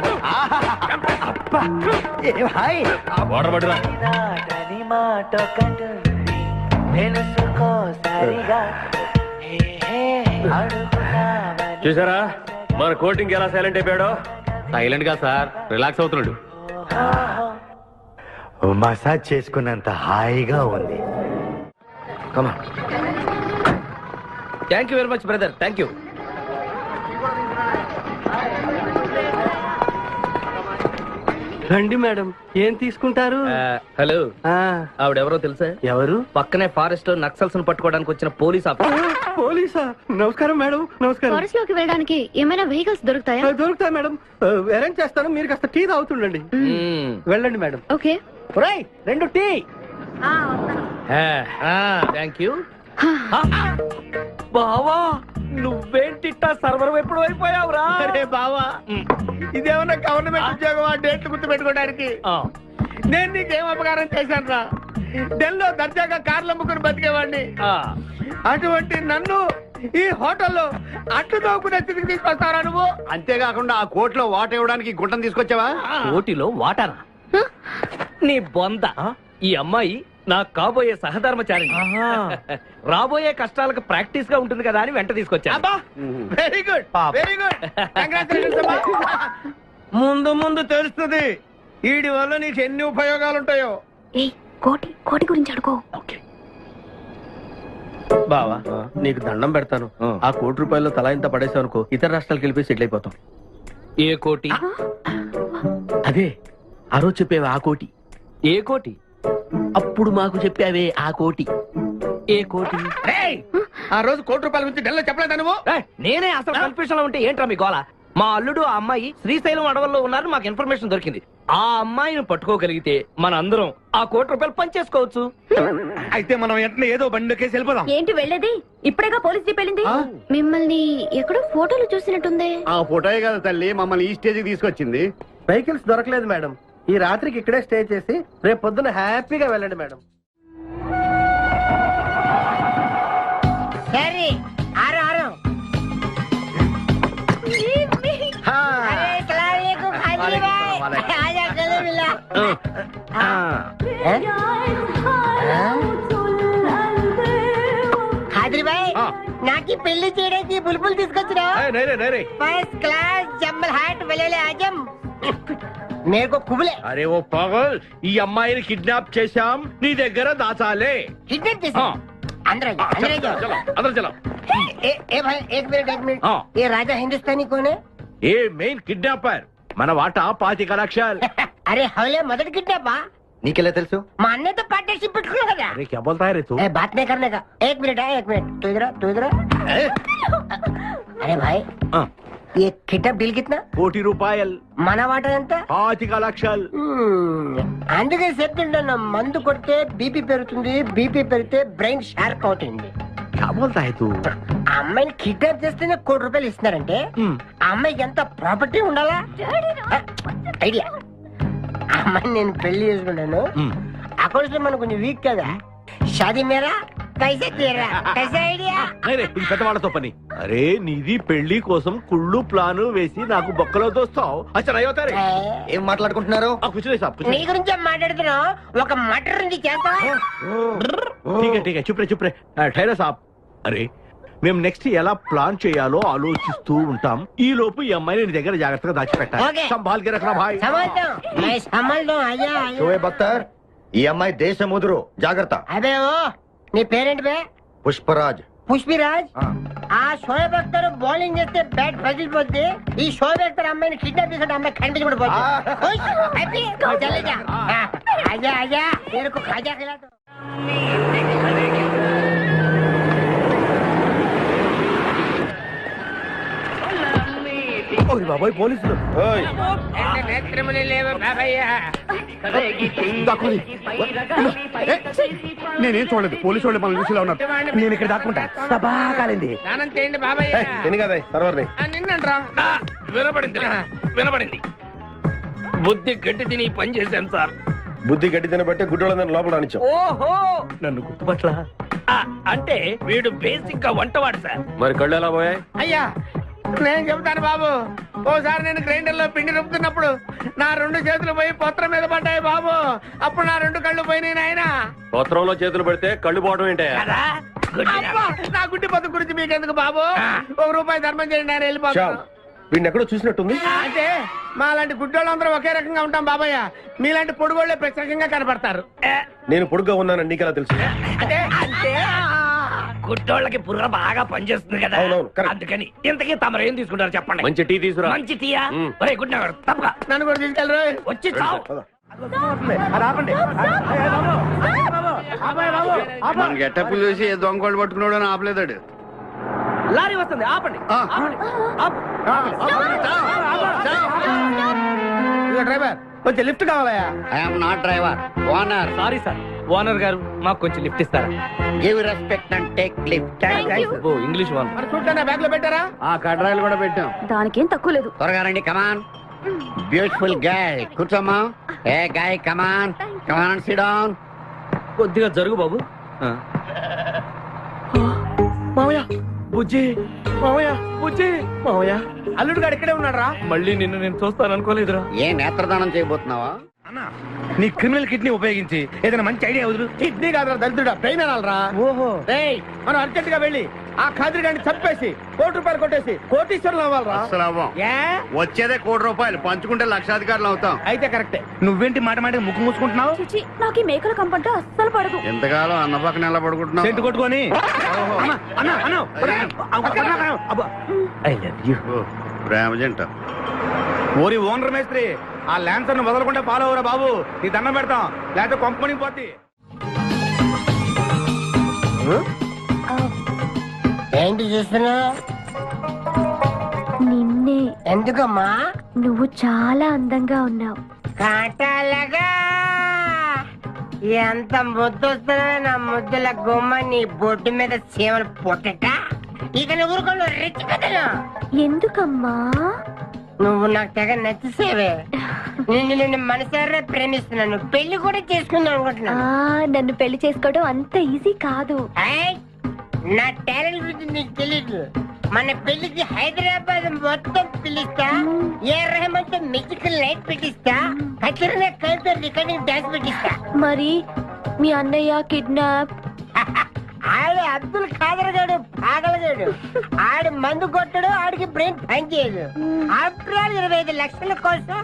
అబ్బా ఏ భాయ్ వాటర్ పట్టురా. చూసారా మన కోటింగ్ ఎలా సైలెంట్ అయిపోయాడో? సైలెంట్ గా సార్, రిలాక్స్ అవుతున్నాడు. మసాజ్ చేసుకున్నంత హాయిగా ఉంది. Thank you very much brother, thank you. రండి మేడం, ఏం తీసుకుంటారు? హలో, ఆవిడెవరో తెలుసా? ఎవరు? పక్కనే ఫారెస్ట్ లో నక్సల్స్ పట్టుకోవడానికి వచ్చిన పోలీస్ ఆఫీసర్. పోలీసా? నమస్కారం మేడం. నమస్కారం. ఫారెస్ట్ లోకి వెళ్ళడానికి ఏమైనా వెహికల్స్ దొరుకుతాయా? దొరుకుతాయి మేడం, అరేంజ్ చేస్తాను. మీరు కాస్త టీ తాగుతుండండి. వెళ్ళండి madam. Okay. 2 tea. Thank you. బావా నువ్వేంటిట్టా సర్వర్ ఎప్పుడు అయిపోయావురా? అరే బావా, ఇదేమన్నా గవర్నమెంట్ ఉద్యోగం? డేట్లు గుర్తు పెట్టుకోవడానికి నేను నీకేం అపకారం చేశాను రా? ఢిల్లీలో దర్జాగా కార్లు అమ్ముకుని బతికేవాడిని. అటువంటి నన్ను ఈ హోటల్లో అట్లు తోకునే స్థితికి తీసుకొస్తారా నువ్వు? అంతేకాకుండా ఆ కోట్లో వాటర్ ఇవ్వడానికి గుంటను తీసుకొచ్చావా? కోటిలో వాటారా? నీ బొంద. ఈ అమ్మాయి నా కాబోయే సహధర్మచారి. రాబోయే కష్టాలకు ప్రాక్టీస్ గా ఉంటుంది కదా అని వెంట తీసుకొచ్చా. Very good, very good. ముందు ముందు తెలుస్తుంది వీడి వల్ల నీకు ఎన్ని ఉపయోగాలు ఉంటాయో. కోటి గురించి అడుకో. బావా నీకు దండం పెడతాను. ఆ ₹1 తలా ఇంత పడేసావు అనుకో, ఇతర రాష్ట్రాలకు వెళ్ళిపోయి సెటిల్ అయిపోతాం. ఏ కోటి? అదే ఆ రోజు చెప్పేవే ఆ కోటి. ఏ కోటి? అప్పుడు మాకు చెప్పావే ఆ కోటి. ఏ కోటి? ఆ రోజు ₹1 గురించి ఢిల్లీలో చెప్పలేదా నువ్వు? నేనే అసలు కన్ఫ్యూషన్ లో ఉంటే ఏంట్రా మీ గోల? మా అల్లుడు ఆ అమ్మాయి శ్రీశైలం అడవుల్లో ఉన్నారు, మాకు ఇన్ఫర్మేషన్ దొరికింది. ఆ అమ్మాయిని పట్టుకోగలిగితే మన అందరం ఆ ₹1 పంచేసుకోవచ్చు. అయితే మనం వెంటనే ఏదో బండికేసి వెళ్ళిపోదాం. ఏంటి వెళ్ళేది? ఇప్పుడేగా పోలీస్ జీప్ వెళ్ళింది. మిమ్మల్ని ఎక్కడో ఫోటోలు చూసినట్టుంది. ఆ ఫోటోయే కదా తల్లి మమ్మల్ని ఈ స్టేజ్కి తీసుకొచ్చింది. వెహికల్స్ దొరకలేదు మేడం. ఈ రాత్రికి ఇక్కడే స్టే చేసి రేపు పొద్దున హ్యాపీగా వెళ్ళండి మేడం. నాకు పెళ్లి చేయడానికి బుల్బుల్ తీసుకొచ్చిన ఫస్ట్ క్లాస్ జంబల్ హాట్ వెళ్ళలే ఆజం మేరకు కుబులే. అరే ఓ పాగల్, ఈ అమ్మాయిని కిడ్నాప్ చేశాం, నీ దగ్గర దాచాలే. కిడ్నాప్ చేశాం? अंदर चलो। ए भाई एक मिनट ये राजा हिंदुस्तानी कौन है? ये मेन किडनैपर మన వాటా 25 లక్షలు. अरे हवले मदद किडनैप నీకెలా తెలుసు? మా అన్నతో పార్ట్నర్షిప్ పెట్టుకున్నావు కదా. अरे क्या बोलता है रे तू? बात नहीं करने का. एक मिनट तू इधर अरे भाई ये किडनैप डील कितना? ₹1 మన వాటా ఎంత? 25 లక్షలు. అందుకే చెప్తుంటాను, మందు కొడితే బీపీ పెరుగుతుంది, బీపీ పెరిగితే బ్రెయిన్ షార్ప్ అవుతుంది. क्या बोलता है तू? ఆ అమ్మాయిని కిడ్నాప్ చేస్తేనే ₹1 ఇస్తున్నారంటే ఆ అమ్మాయికి ఎంత ప్రాపర్టీ ఉండాలా? ఐడియా. ఆ అమ్మాయిని నేను పెళ్లి చేసుకున్నాను. అకౌంట్స్ మనం కొంచెం వీక్ కదా. షాదీ మేరా కైసే తీరా కైసే ఐడియా? ఇది పెద్దవాళ్ళతో పని. అరే నీది పెళ్లి కోసం కుళ్ళు ప్లాను వేసి నాకు బొక్కలో దోస్తావు. అచ్చా అవుతారే. ఏం మాట్లాడుకుంటున్నారు? నీ గురించే మాట్లాడుతున్నావు. ఒక మటర్ నుంచి చేస్తావా? ठीक है चुप रहे ठहरा साहब. అరే మేము నెక్స్ట్ ఎలా ప్లాన్ చేయాలో ఆలోచిస్తూ ఉంటాం. ఈ లోపు ఈ అమ్మాయిని నీ దగ్గర జాగ్రత్తగా దాచిపెట్టాలి. సంభాల్ కే రఖనా భాయ్. షోయబ్ అఖ్తర్, ఈ అమ్మాయి దేశముదురు, జాగ్రత్త. అదే నీ పేరెంట్ బే? పుష్పరాజ్. పుష్పిరాజ్? ఆ షోయబ్ అఖ్తర్ బౌలింగ్ చేస్తే బ్యాట్ పగిలిపోద్ది. ఈ షోయబ్ అఖ్తర్ అమ్మాయిని కిడ్నాప్ చేసే అమ్మాయి కనిపించబడిపోద్ది. ఆజా तेरे खाजा खिला दो. బాబోయ్ పోలీసులు. నేనేం చూడలేదు, పోలీసు వాళ్ళు మనం చూసిలా ఉన్నారు. నేను ఇక్కడ దాక్కుంటా. సభా కాలింది. ఎన్ని కదా సర్వర్ని వినపడింది బుద్ధి గట్టి తిని పని చేశాను సార్. బుద్ధి గడ్డి తినబట్టే గుడ్డోళ్ళందరినీ లోపల అనిచ్చాం. ఓహో నన్ను గుర్తుపట్ల అంటే వీడు బేసిక్ గా వంటవాడు సార్. మరి కళ్ళు ఎలా పోయాయి? అయ్యా నేను చెబుతాను బాబు. ఓసారి నేను గ్రైండర్ లో పిండి రుబ్బుతున్నప్పుడు నా 2 చేతులు పోయి పొత్రం మీద పడ్డాయి బాబు. అప్పుడు నా 2 కళ్ళు పోయినాయి నాయన. పత్రంలో చేతులు పెడితే కళ్ళు పోవడం ఏంటే? నా గుడ్డి పొత్తు గురించి మీకెందుకు బాబు? ₹1 ధర్మం చేయండి, నేను వెళ్ళిపోతాను. వీడిని ఎక్కడో చూసినట్టుంది. అంటే మా లాంటి గుడ్డోళ్ళందరూ ఒకే రకంగా ఉంటాం బాబయ్య. మీలాంటి పొడుగోళ్లే ప్రత్యేకంగా కనపడతారు. నేను పొడుగ్గా ఉన్నానని నీకెలా తెలుసు? అంటే గుడ్డోళ్ళకి బుర్ర బాగా పనిచేస్తుంది కదా, అందుకని. ఇంతకీ తమరు ఏం తీసుకుంటారు చెప్పండి. మంచి టీ తీసుకురా. మంచి టీయా? ఒరే గుడ్ నగర్ తప్పగా నన్ను కూడా తీసుకెళ్ళరు. వచ్చి చావు. మన గెటప్పులు చూసి దొంగోళ్ళు పట్టుకున్నాడు అని ఆపలేదాడు. లారీ వస్తుంది, ఆపండి. డ్రైవర్ కొంచెం లిఫ్ట్ కావాలయా? I'm not driver, owner. Sorry sir, owner గారు మాకు కొంచెం లిఫ్ట్ ఇస్తారా? Give respect and take lift. ఓ ఇంగ్లీష్ ఓనర్. మరి చూడండి బ్యాగ్ లో పెట్టారా? కడ్రాయిలు కూడా పెట్టాం. దానికేం తక్కువ లేదు. త్వరగా రండి, కమాన్. బ్యూటిఫుల్ గాయ్, కూర్చోమ్మా. ఏ గాయ్, కమాన్ కమాన్, సిట్ డౌన్. కొద్దిగా జరుగు బాబు. మావయ్య బుజ్జి, మావయ్య బుజ్జి, మావయ్య అల్లుడు గారు ఇక్కడే ఉన్నాడు రా. మళ్ళీ నిన్ను నేను చూస్తాను అనుకోలేదురా. ఏ నేత్రదానం చేయబోతున్నావా? నీ క్రిమినల్ కిడ్నీ ఉపయోగించి ఏదైనా మంచి ఐడియా వదులు. కిడ్నీ కాదురా దళితుడా, బ్రెయిన్ అనాలరా. ఓహో, మనం అర్జెంట్ గా వెళ్ళి ఆ ఖాద్రి గారిని చంపేసి ₹1 కొట్టేసి కోటీశ్వరులు అవ్వాలరా. అసలు అవ్వం. వచ్చేదే ₹1 పంచుకుంటే లక్షాధికారులు అవుతాం. అయితే కరెక్టే. నువ్వేంటి మాట మాట ముక్కు మూసుకుంటున్నావు? నాకు ఈ మేకల కంపంటే అస్సలు పడదు. ఎంతకాలం అన్న పక్కన ఎలా పడుకుంటున్నావు? సెంటు కొట్టుకొని. ప్రేమ జంట. ఓరి ఓనర్ మేస్త్రి, ఆ ల్యాన్సర్ ను వదలకుండా ఫాలో అవరా బాబు. నీ దండం పెడతాం, లేకపోతే కొంపని పోద్ది. ఏంటి చూస్తున్నా? నిన్నే. ఎందుకమ్మా? నువ్వు చాలా అందంగా ఉన్నావు. కాటాలగా ఎంత ముద్దు వస్తున్నా నా ముద్దుల గుమ్మ నీ బొడ్డు మీద చీమలు పొట్టట. ఇక నువ్వు రెచ్చి కదలు. ఎందుకమ్మా? నువ్వు నాకు తెగ నచ్చేసేవే. నిన్ను మనసారా ప్రేమిస్తున్నాను, పెళ్లి కూడా చేసుకుందాం అనుకుంటున్నాను. నన్ను పెళ్లి చేసుకోవడం అంత ఈజీ కాదు. నా టాలెంట్ గురించి నీకు తెలీదు. మన పెళ్లికి హైదరాబాద్ మొత్తం పిలుస్తా, ఏ రెహమాన్ తో మ్యూజికల్ నైట్ పెట్టిస్తా, ఖచ్చితంగా కలితో రికార్డింగ్ డాన్స్ పెట్టిస్తా. మరి మీ అన్నయ్య కిడ్నాప్? ఆడు అబ్దుల్ ఖాదర్ గాడు పాగలగాడు. ఆడు మందు కొట్టడు, ఆడికి బ్రెయిన్ పని చేయదు. ఆఫ్టర్ ఆల్ 25 లక్షల కోసం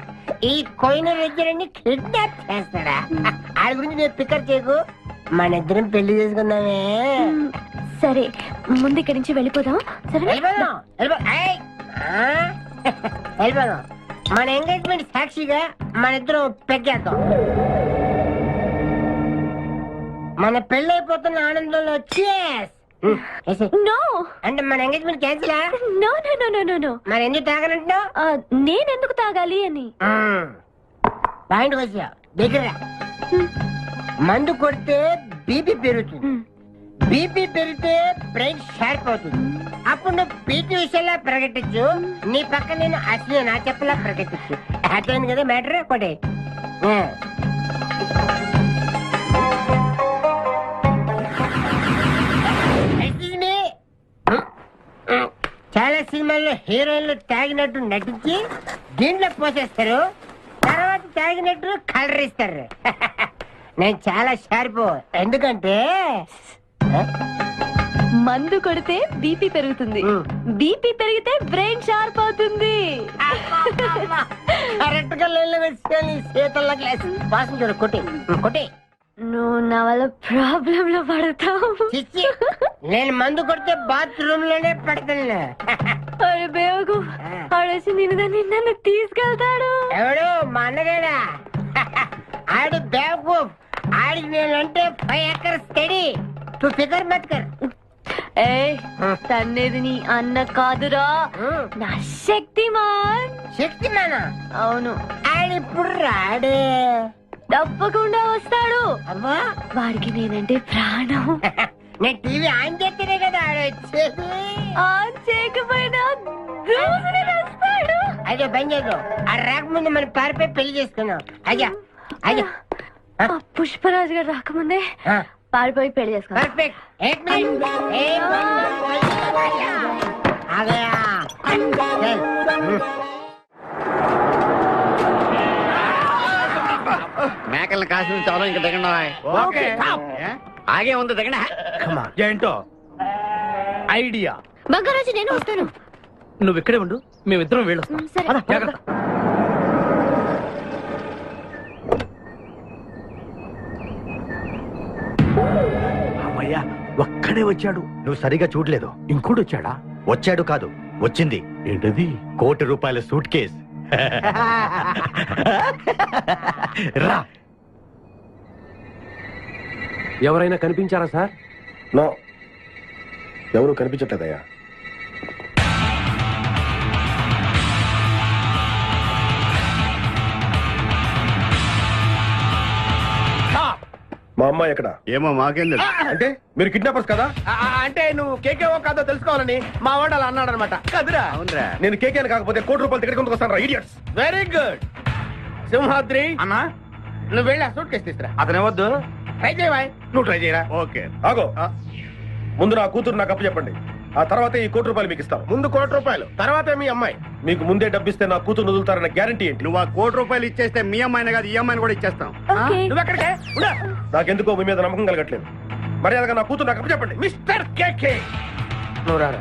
ఈ కోయిన రెడ్డిని కిడ్నాప్ చేస్తాడా? ఆడి గురించి నేను పికర్ చేయకు, మన ఇద్దరం పెళ్లి చేసుకుందామే. సరే, ముందు ఇక్కడి నుంచి వెళ్ళిపోదాం. వెళ్ళిపోదాం. మన ఎంగేజ్మెంట్ సాక్షిగా మన ఇద్దరం పెగ్గేద్దాం. మన పెళ్లి అయిపోతున్న ఆనందంలో అంటే మన ఎంగేజ్మెంట్ క్యాన్సిల్. మరి ఎందుకు తాగనంటున్నావు? నేనెందుకు తాగాలి అని. పాయింట్ వచ్చా దగ్గర. మందు కొడితే బీపీ పెరుగుతుంది, బీపీ పెరిగితే బ్రెయిన్ షార్ప్ అవుతుంది. అప్పుడు నువ్వు పీటీ విషయంలో ప్రకటించు, నీ పక్క నేను అసలు నా చెప్పలా ప్రకటించు. అర్థమైంది కదా మ్యాటర్? ఒకటి చాలా సినిమాల్లో హీరోయిన్లు తాగినట్టు నటించి దీంట్లో పోసేస్తారు, తర్వాత తాగినట్టు కలర్ ఇస్తారు. నేను చాలా షార్ప్. ఎందుకంటే మందు కొడితే బీపీ పెరుగుతుంది, బీపీ పెరిగితే బ్రెయిన్ షార్ప్ అవుతుంది. కరెక్ట్ గా లైన్లో పెట్టుకొని చేతుల్లో గ్లాస్ వాసన చూడు. కొట్టి కొట్టి. నువ్వు నా వల్ల ప్రాబ్లం లో పడతావు. నేను మందు కొడితే బాత్రూమ్ లోనే పడతాను. ఆడేసి నిన్ను తీసుకెళ్తాడు. ఎవడు? మా అన్నగాడా? ఆడు బ్యాగు. ఆడికి నేనంటే 5 acres స్టడీ. తు ఫికర్ మత్ కర్. ఏ తన్నేది నీ అన్న కాదురా నా శక్తిమాన్. శక్తిమానా? అవును. ఆడిప్పుడు రాడే. తప్పకుండా వస్తాడు. అమ్మా వాడికి నేనంటే ప్రాణం. నేను టీవీ ఆన్ చేస్తేనే కదా ఆడొచ్చేది. ఆన్ చేయకపోయినా దూసుని వస్తాడు. అయ్యో పని చేద్దాం. ఆ రాకముందు మనం పారిపోయి పెళ్లి చేసుకున్నాం. అయ్యా అయ్యా పుష్పరాజు గారు రాకముందే పారిపోయి పెళ్లి చేసుకో. పర్ఫెక్ట్. ఏక్ మినిట్. మేకల్ని కాసిన చాలా ఇంకా దిగండి. ఆగే ఉంది దిగండి. ఏంటో ఐడియా. బంగారాజు నేను వస్తాను. నువ్వు ఇక్కడే ఉండు, మేమిద్దరం వెళ్ళొస్తాం. సరే. జాగ్రత్త. అమ్మయ్యా ఒక్కడే వచ్చాడు. నువ్వు సరిగా చూడలేదు. ఇంకోటి వచ్చాడా? వచ్చాడు కాదు, వచ్చింది. ఏంటది? ₹1,00,00,000 సూట్ కేస్. రా. ఎవరైనా కనిపించారా సార్? నో, ఎవరు కనిపించట్లేదయ్యా. మా అమ్మాయి ఎక్కడ? ఏమో మాకేం తెలుసు. అంటే మీరు కిడ్నాపర్స్ కదా? అంటే నువ్వు కేకేవో కాదో తెలుసుకోవాలని మా వాడు అలా అన్నాడు అనమాట. కదురా. అవునరా. నేను కేకే కాకపోతే ₹1,00,00,000 టికెట్ కొందుకు వస్తాను. ఇడియట్స్. Very good. సింహాద్రి అన్నా, నువ్వు వెళ్ళి ఆ సూట్ కేసు తీసుకురా. అతనే వద్దు. ట్రై చేయవా? నువ్వు ట్రై చేయరా. ఓకే. ఆగో. ముందు నా కూతురు నాకు అప్పు చెప్పండి. ఆ తర్వాత ఈ ₹1,00,00,000 మీకు ఇస్తాను. ముందు ₹1,00,00,000, తర్వాత మీ అమ్మాయి. మీకు ముందే డబ్బిస్తే నా కూతురు వదులుతారన్న గ్యారంటీ ఏంటి? నువ్వు ఆ ₹1,00,00,000 ఇచ్చేస్తే మీ అమ్మాయిని కాదు ఈ అమ్మాయిని కూడా ఇచ్చేస్తాం. నువ్వు ఎక్కడికే? నాకెందుకో మీ మీద నమ్మకం కలగట్లేదు. మర్యాదగా నా కూతురు నాకు అప్పు చెప్పండి. మిస్టర్ కేకే, నువ్వు రారా.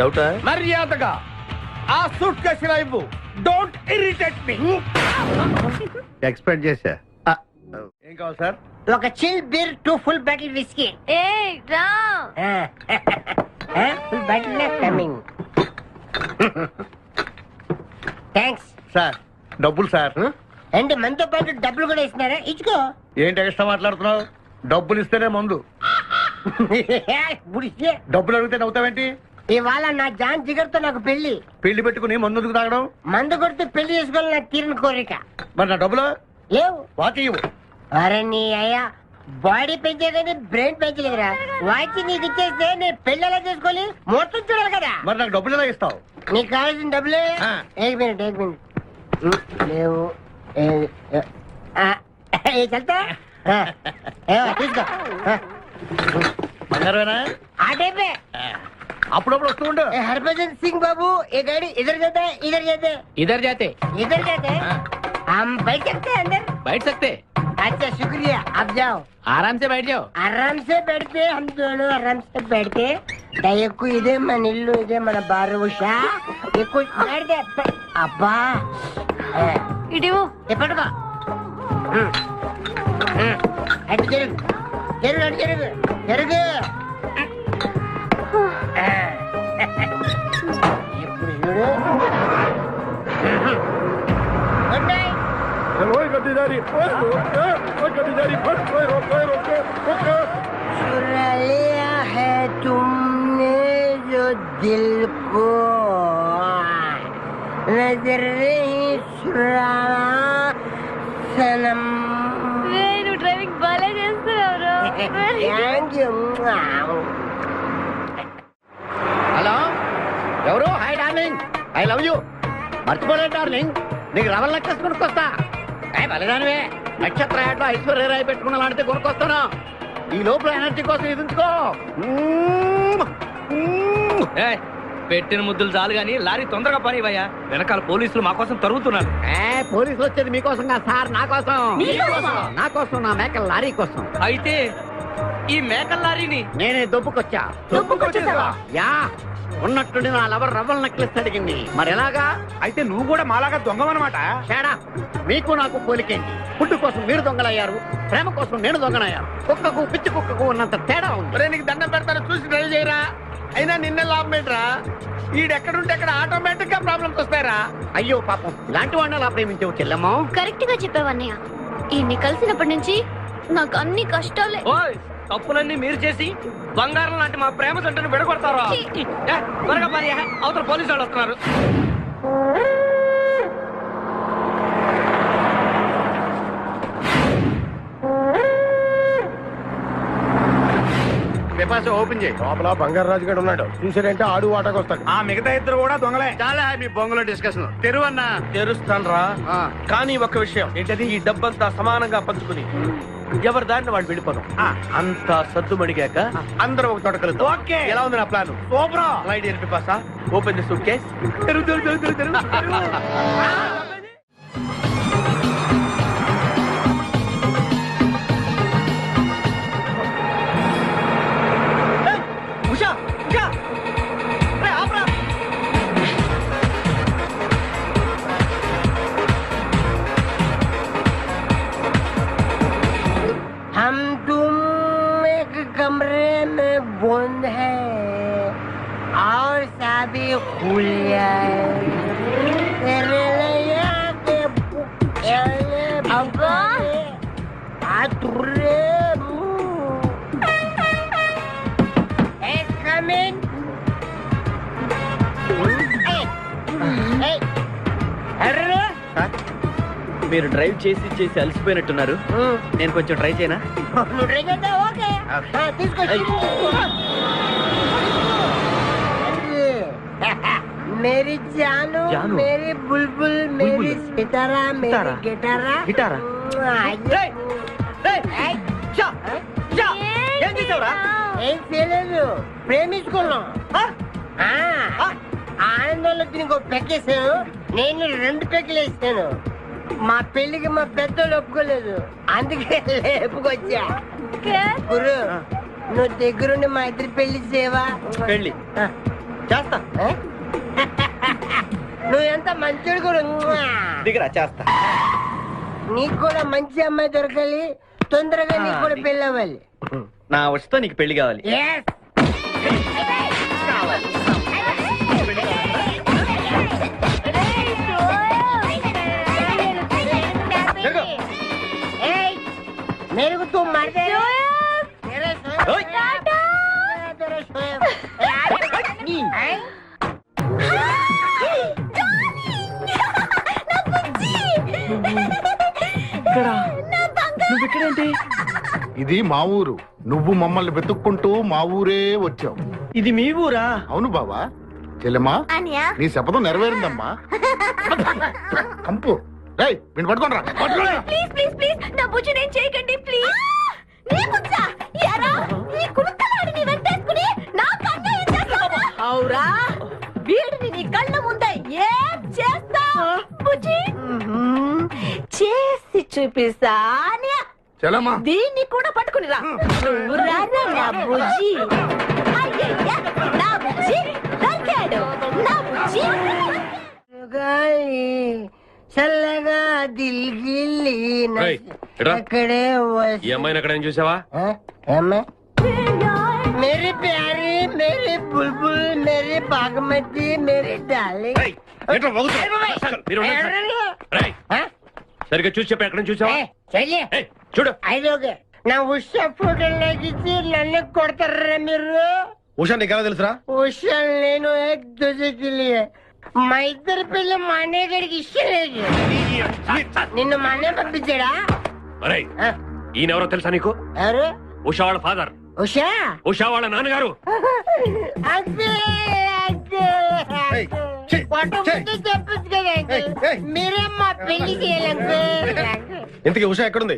డౌటా? మర్యాదగా ఆ సూట్ కేసు ఇవ్వు. Don't irritate me. ఎక్స్పెక్ట్ చేశా. ఏం కావాలి సార్? ఒక chill beer 2 full bottle whisky. ఏ రా. Full bottle coming. Thanks sir డబ్బులు సార్. అంటే మనతో పాటు డబ్బులు కూడా ఇస్తున్నారా? ఇచ్చుకో. ఏంటి ఎక్స్ట్రా మాట్లాడుతున్నావు? డబ్బులు ఇస్తేనే మందు. బుడిసే. డబ్బులు అడిగితే నవ్వుతావేంటి? ఇవాళ నా జాన్ జిగర్తో నాకు పెళ్లి. పెళ్లి పెట్టుకుని మందు ఎందుకు తాగడం? మందు కొడితే పెళ్లి చేసుకోవాలి నా తీరిన కోరిక. మరి నా డబ్బులు లేవు. వాకి ఇవ్వు. అరే నీ అయ్యా బాడీ పెంచే కానీ బ్రెయిన్ పెంచలేదురా. వాచి నీకు ఇచ్చేస్తే నేను పెళ్లి ఎలా చేసుకోవాలి? మొత్తం చూడాలి కదా. మరి నాకు డబ్బులు ఎలా ఇస్తావు? నీకు కావాల్సిన డబ్బులే. ఏక్ మినిట్ లేవు. చల్తా తీసుకో. బంగారమేనా? ఆ టైపే. అప్పుడప్పుడు వస్తూ ఉండు. हरभजन सिंह बाबू ये गाड़ी इधर जाता है इधर जाते इधर जाते इधर जाते हम बैठ सकते हैं अंदर? बैठ सकते. अच्छा शुक्रिया, आप जाओ. आराम से बैठ जाओ. आराम से बैठते हम दोनों आराम से बैठते. దయకు ఇదే మన ఇల్లు, ఇదే మన బారుషా. ఎక్కువ అబ్బా ఇటు ఎప్పటికో అటు జరుగు జరుగు అటు జరుగు జరుగు. ఇప్పుడు చూడు. Good night. चुरा लिया है तुमने जो दिल को, नजर नहीं चुराना सनम. నువ్వు డ్రైవింగ్ బాగా చేస్తున్నావు. Thank you. హలో, ఎవరు? Hi darling, I love you. మర్చిపోలేదు డార్లింగ్, నీకు రవల్ నెక్లెస్ కొనుక్కొస్తా. బలిదానివే, నక్షత్ర యాడ్లో ఐశ్వర్యరాయ్ పెట్టుకున్న లాంటిది కొనుక్కొస్తాను. ఈ లోపల ఎనర్జీ కోసం ఎదుంచుకో. పెట్టిన ముద్దులు చాలు గాని లారీ తొందరగా పని ఇవ్వయ్యా. వెనకాల పోలీసులు మా కోసం తరుగుతున్నారు. పోలీసులు వచ్చేది మీకోసం కాదు సార్, నా కోసం. నా కోసం, నా మేకల లారీ కోసం. అయితే ఈ మేకల లారీని నేనే దొబ్బుకొచ్చా. యా, ఉన్నట్టుండి నా లవర్ రవ్వల్ నెక్లెస్ అడిగింది. మరి ఎలాగా? అయితే నువ్వు కూడా మాలాగా దొంగవన్నమాట. తేడా మీకు నాకు పోలికేంటి? ఫుడ్ కోసం మీరు దొంగలయ్యారు, ప్రేమ కోసం నేను దొంగనయ్యాను. కుక్కకు పిచ్చి కుక్కకు ఉన్నంత తేడా ఉంది. నీకు దండం పెడతాను, చూసి డ్రైవ్ చేయరా. అయినా నిన్న లాభం ఏంట్రా? ఈడెక్కడుంటే అక్కడ ఆటోమేటిక్ గా ప్రాబ్లమ్స్ వస్తాయరా. అయ్యో పాపం, ఇలాంటి వాడిని అలా ప్రేమించవు చెల్లెమ్మో. కరెక్ట్ గా చెప్పావన్నయ్య. ఈయన్ని కలిసినప్పటి నుంచి నాకు అన్ని కష్టాలే. తప్పులన్నీ మీరు చేసి బంగారం లాంటి మా ప్రేమ జంటను విడగొడతారా? త్వరగా పని, అవతల పోలీసు వాళ్ళు వస్తున్నారు. ఓపెన్ చేయి. లోపల బంగారు రాజు గారు ఉన్నాడు. చూసాడంటే ఆడు వాటకు వస్తాడు. ఆ మిగతా ఇద్దరు కూడా దొంగలే. చాలా మీ బొంగులో డిస్కషన్. తెరువన్నా తెరుస్తాను రా. కానీ ఒక విషయం ఏంటది, ఈ డబ్బంతా సమానంగా పంచుకుని ఎవరి దారిని వాడు వెళ్ళిపోదాం. అంతా సద్దుమడిగాక అందరూ ఒక తోట కలుద్దాం. ఓకే. ఎలా ఉంది నా ప్లాన్? సూపర్. లైట్ ఎరిపి పాసా. Open the suitcase. Usha Usha రే ఆపరా. हम तुम एक कमरे में बंद है और शादी खुल जाए तेरे लिए के अब्बा आतुरे come in. Hey. Hey. మీరు డ్రైవ్ చేసి చేసి అలసిపోయినట్టున్నారు. నేను కొంచెం ట్రై చేయనా? నువ్వు ట్రై చేద్దాం. ఓకే తీసుకో. मेरी जानू, मेरी बुलबुल, मेरी सितारा, मेरी गिटारा. ఏం చేయలేదు, ప్రేమించుకున్నాం. ఆనందంలో దీనికి ఒక పెక్కేసాను, నేను 2 పెక్కలు వేసాను. మా పెళ్లికి మా పెద్దోళ్ళు ఒప్పుకోలేదు, అందుకే లేపుకొచ్చా. గురు నువ్వు దగ్గరుండి మా ఇద్దరు పెళ్లి చేయవా? పెళ్లి చేస్తా. నువ్వు ఎంత మంచోడు గురు. దిగరా చేస్తా. నీకు కూడా మంచి అమ్మాయి దొరకాలి, తొందరగా నీకు కూడా పెళ్లి అవ్వాలి. నా వస్తా నీకు పెళ్లి కావాలి. मेरे को तुम मार दे నువ్వెక్కడేంటి? ఇది మా ఊరు. నువ్వు మమ్మల్ని వెతుక్కుంటూ మా ఊరే వచ్చావు. ఇది మీ ఊరా? అవును బావా. చెల్లెమ్మా నీ శపథం నెరవేరిందమ్మా. కంపు రేయ్ వీణ్ణి పట్టుకోండిరా. ప్లీజ్ ప్లీజ్ ప్లీజ్ నా బుజ్జి నేను చేయకండి ప్లీజ్. నీ బుజ్జా యారా ఈ కులకలాడిని వెంటేసుకుని నా కన్ను చేస్తావా? అవురా వీడిని నీ కళ్ళ ముందే ఏం చేస్తా బుజ్జి? చేసి చూపిస్తానే. చెల్లెమ్మా దీన్ని కూడా పట్టుకుని రా. నువ్వు రారా నా బుజ్జి. అయ్యయ్య నా బుజ్జి దొరికాడు. నా బుజ్జి చల్లగా దిల్గిల్లి అక్కడే ఈ అమ్మాయిని అక్కడ ఏం చూసావా? मेरी प्यारी, मेरी बुलबुल, मेरी बागमती, मेरी डार्लिंग. సరిగ్గా చూసి చెప్పి ఎక్కడ చూసావా? చూడు ఐదోగే నా ఉషా ఫోటో లాగిచ్చి నన్ను కొడతారా మీరు? ఉషా నీకు ఎలా తెలుసురా? ఉషా నేను ఏక్ దూజేకి లియే మా ఇద్దరి పిల్ల మా అన్నయ్య గడికి ఇష్టం లేదు. నిన్ను మా అన్నయ్య పంపించాడా? ఈయనెవరో తెలుసా నీకు? ఎవరు? ఉషా వాళ్ళ ఫాదర్. ఉషా ఉషా వాళ్ళ నాన్నగారు. చెప్పచ్చు కదా మీరే మా పెళ్లి చేయాలంటే. ఇంతకీ ఉషా ఎక్కడుంది?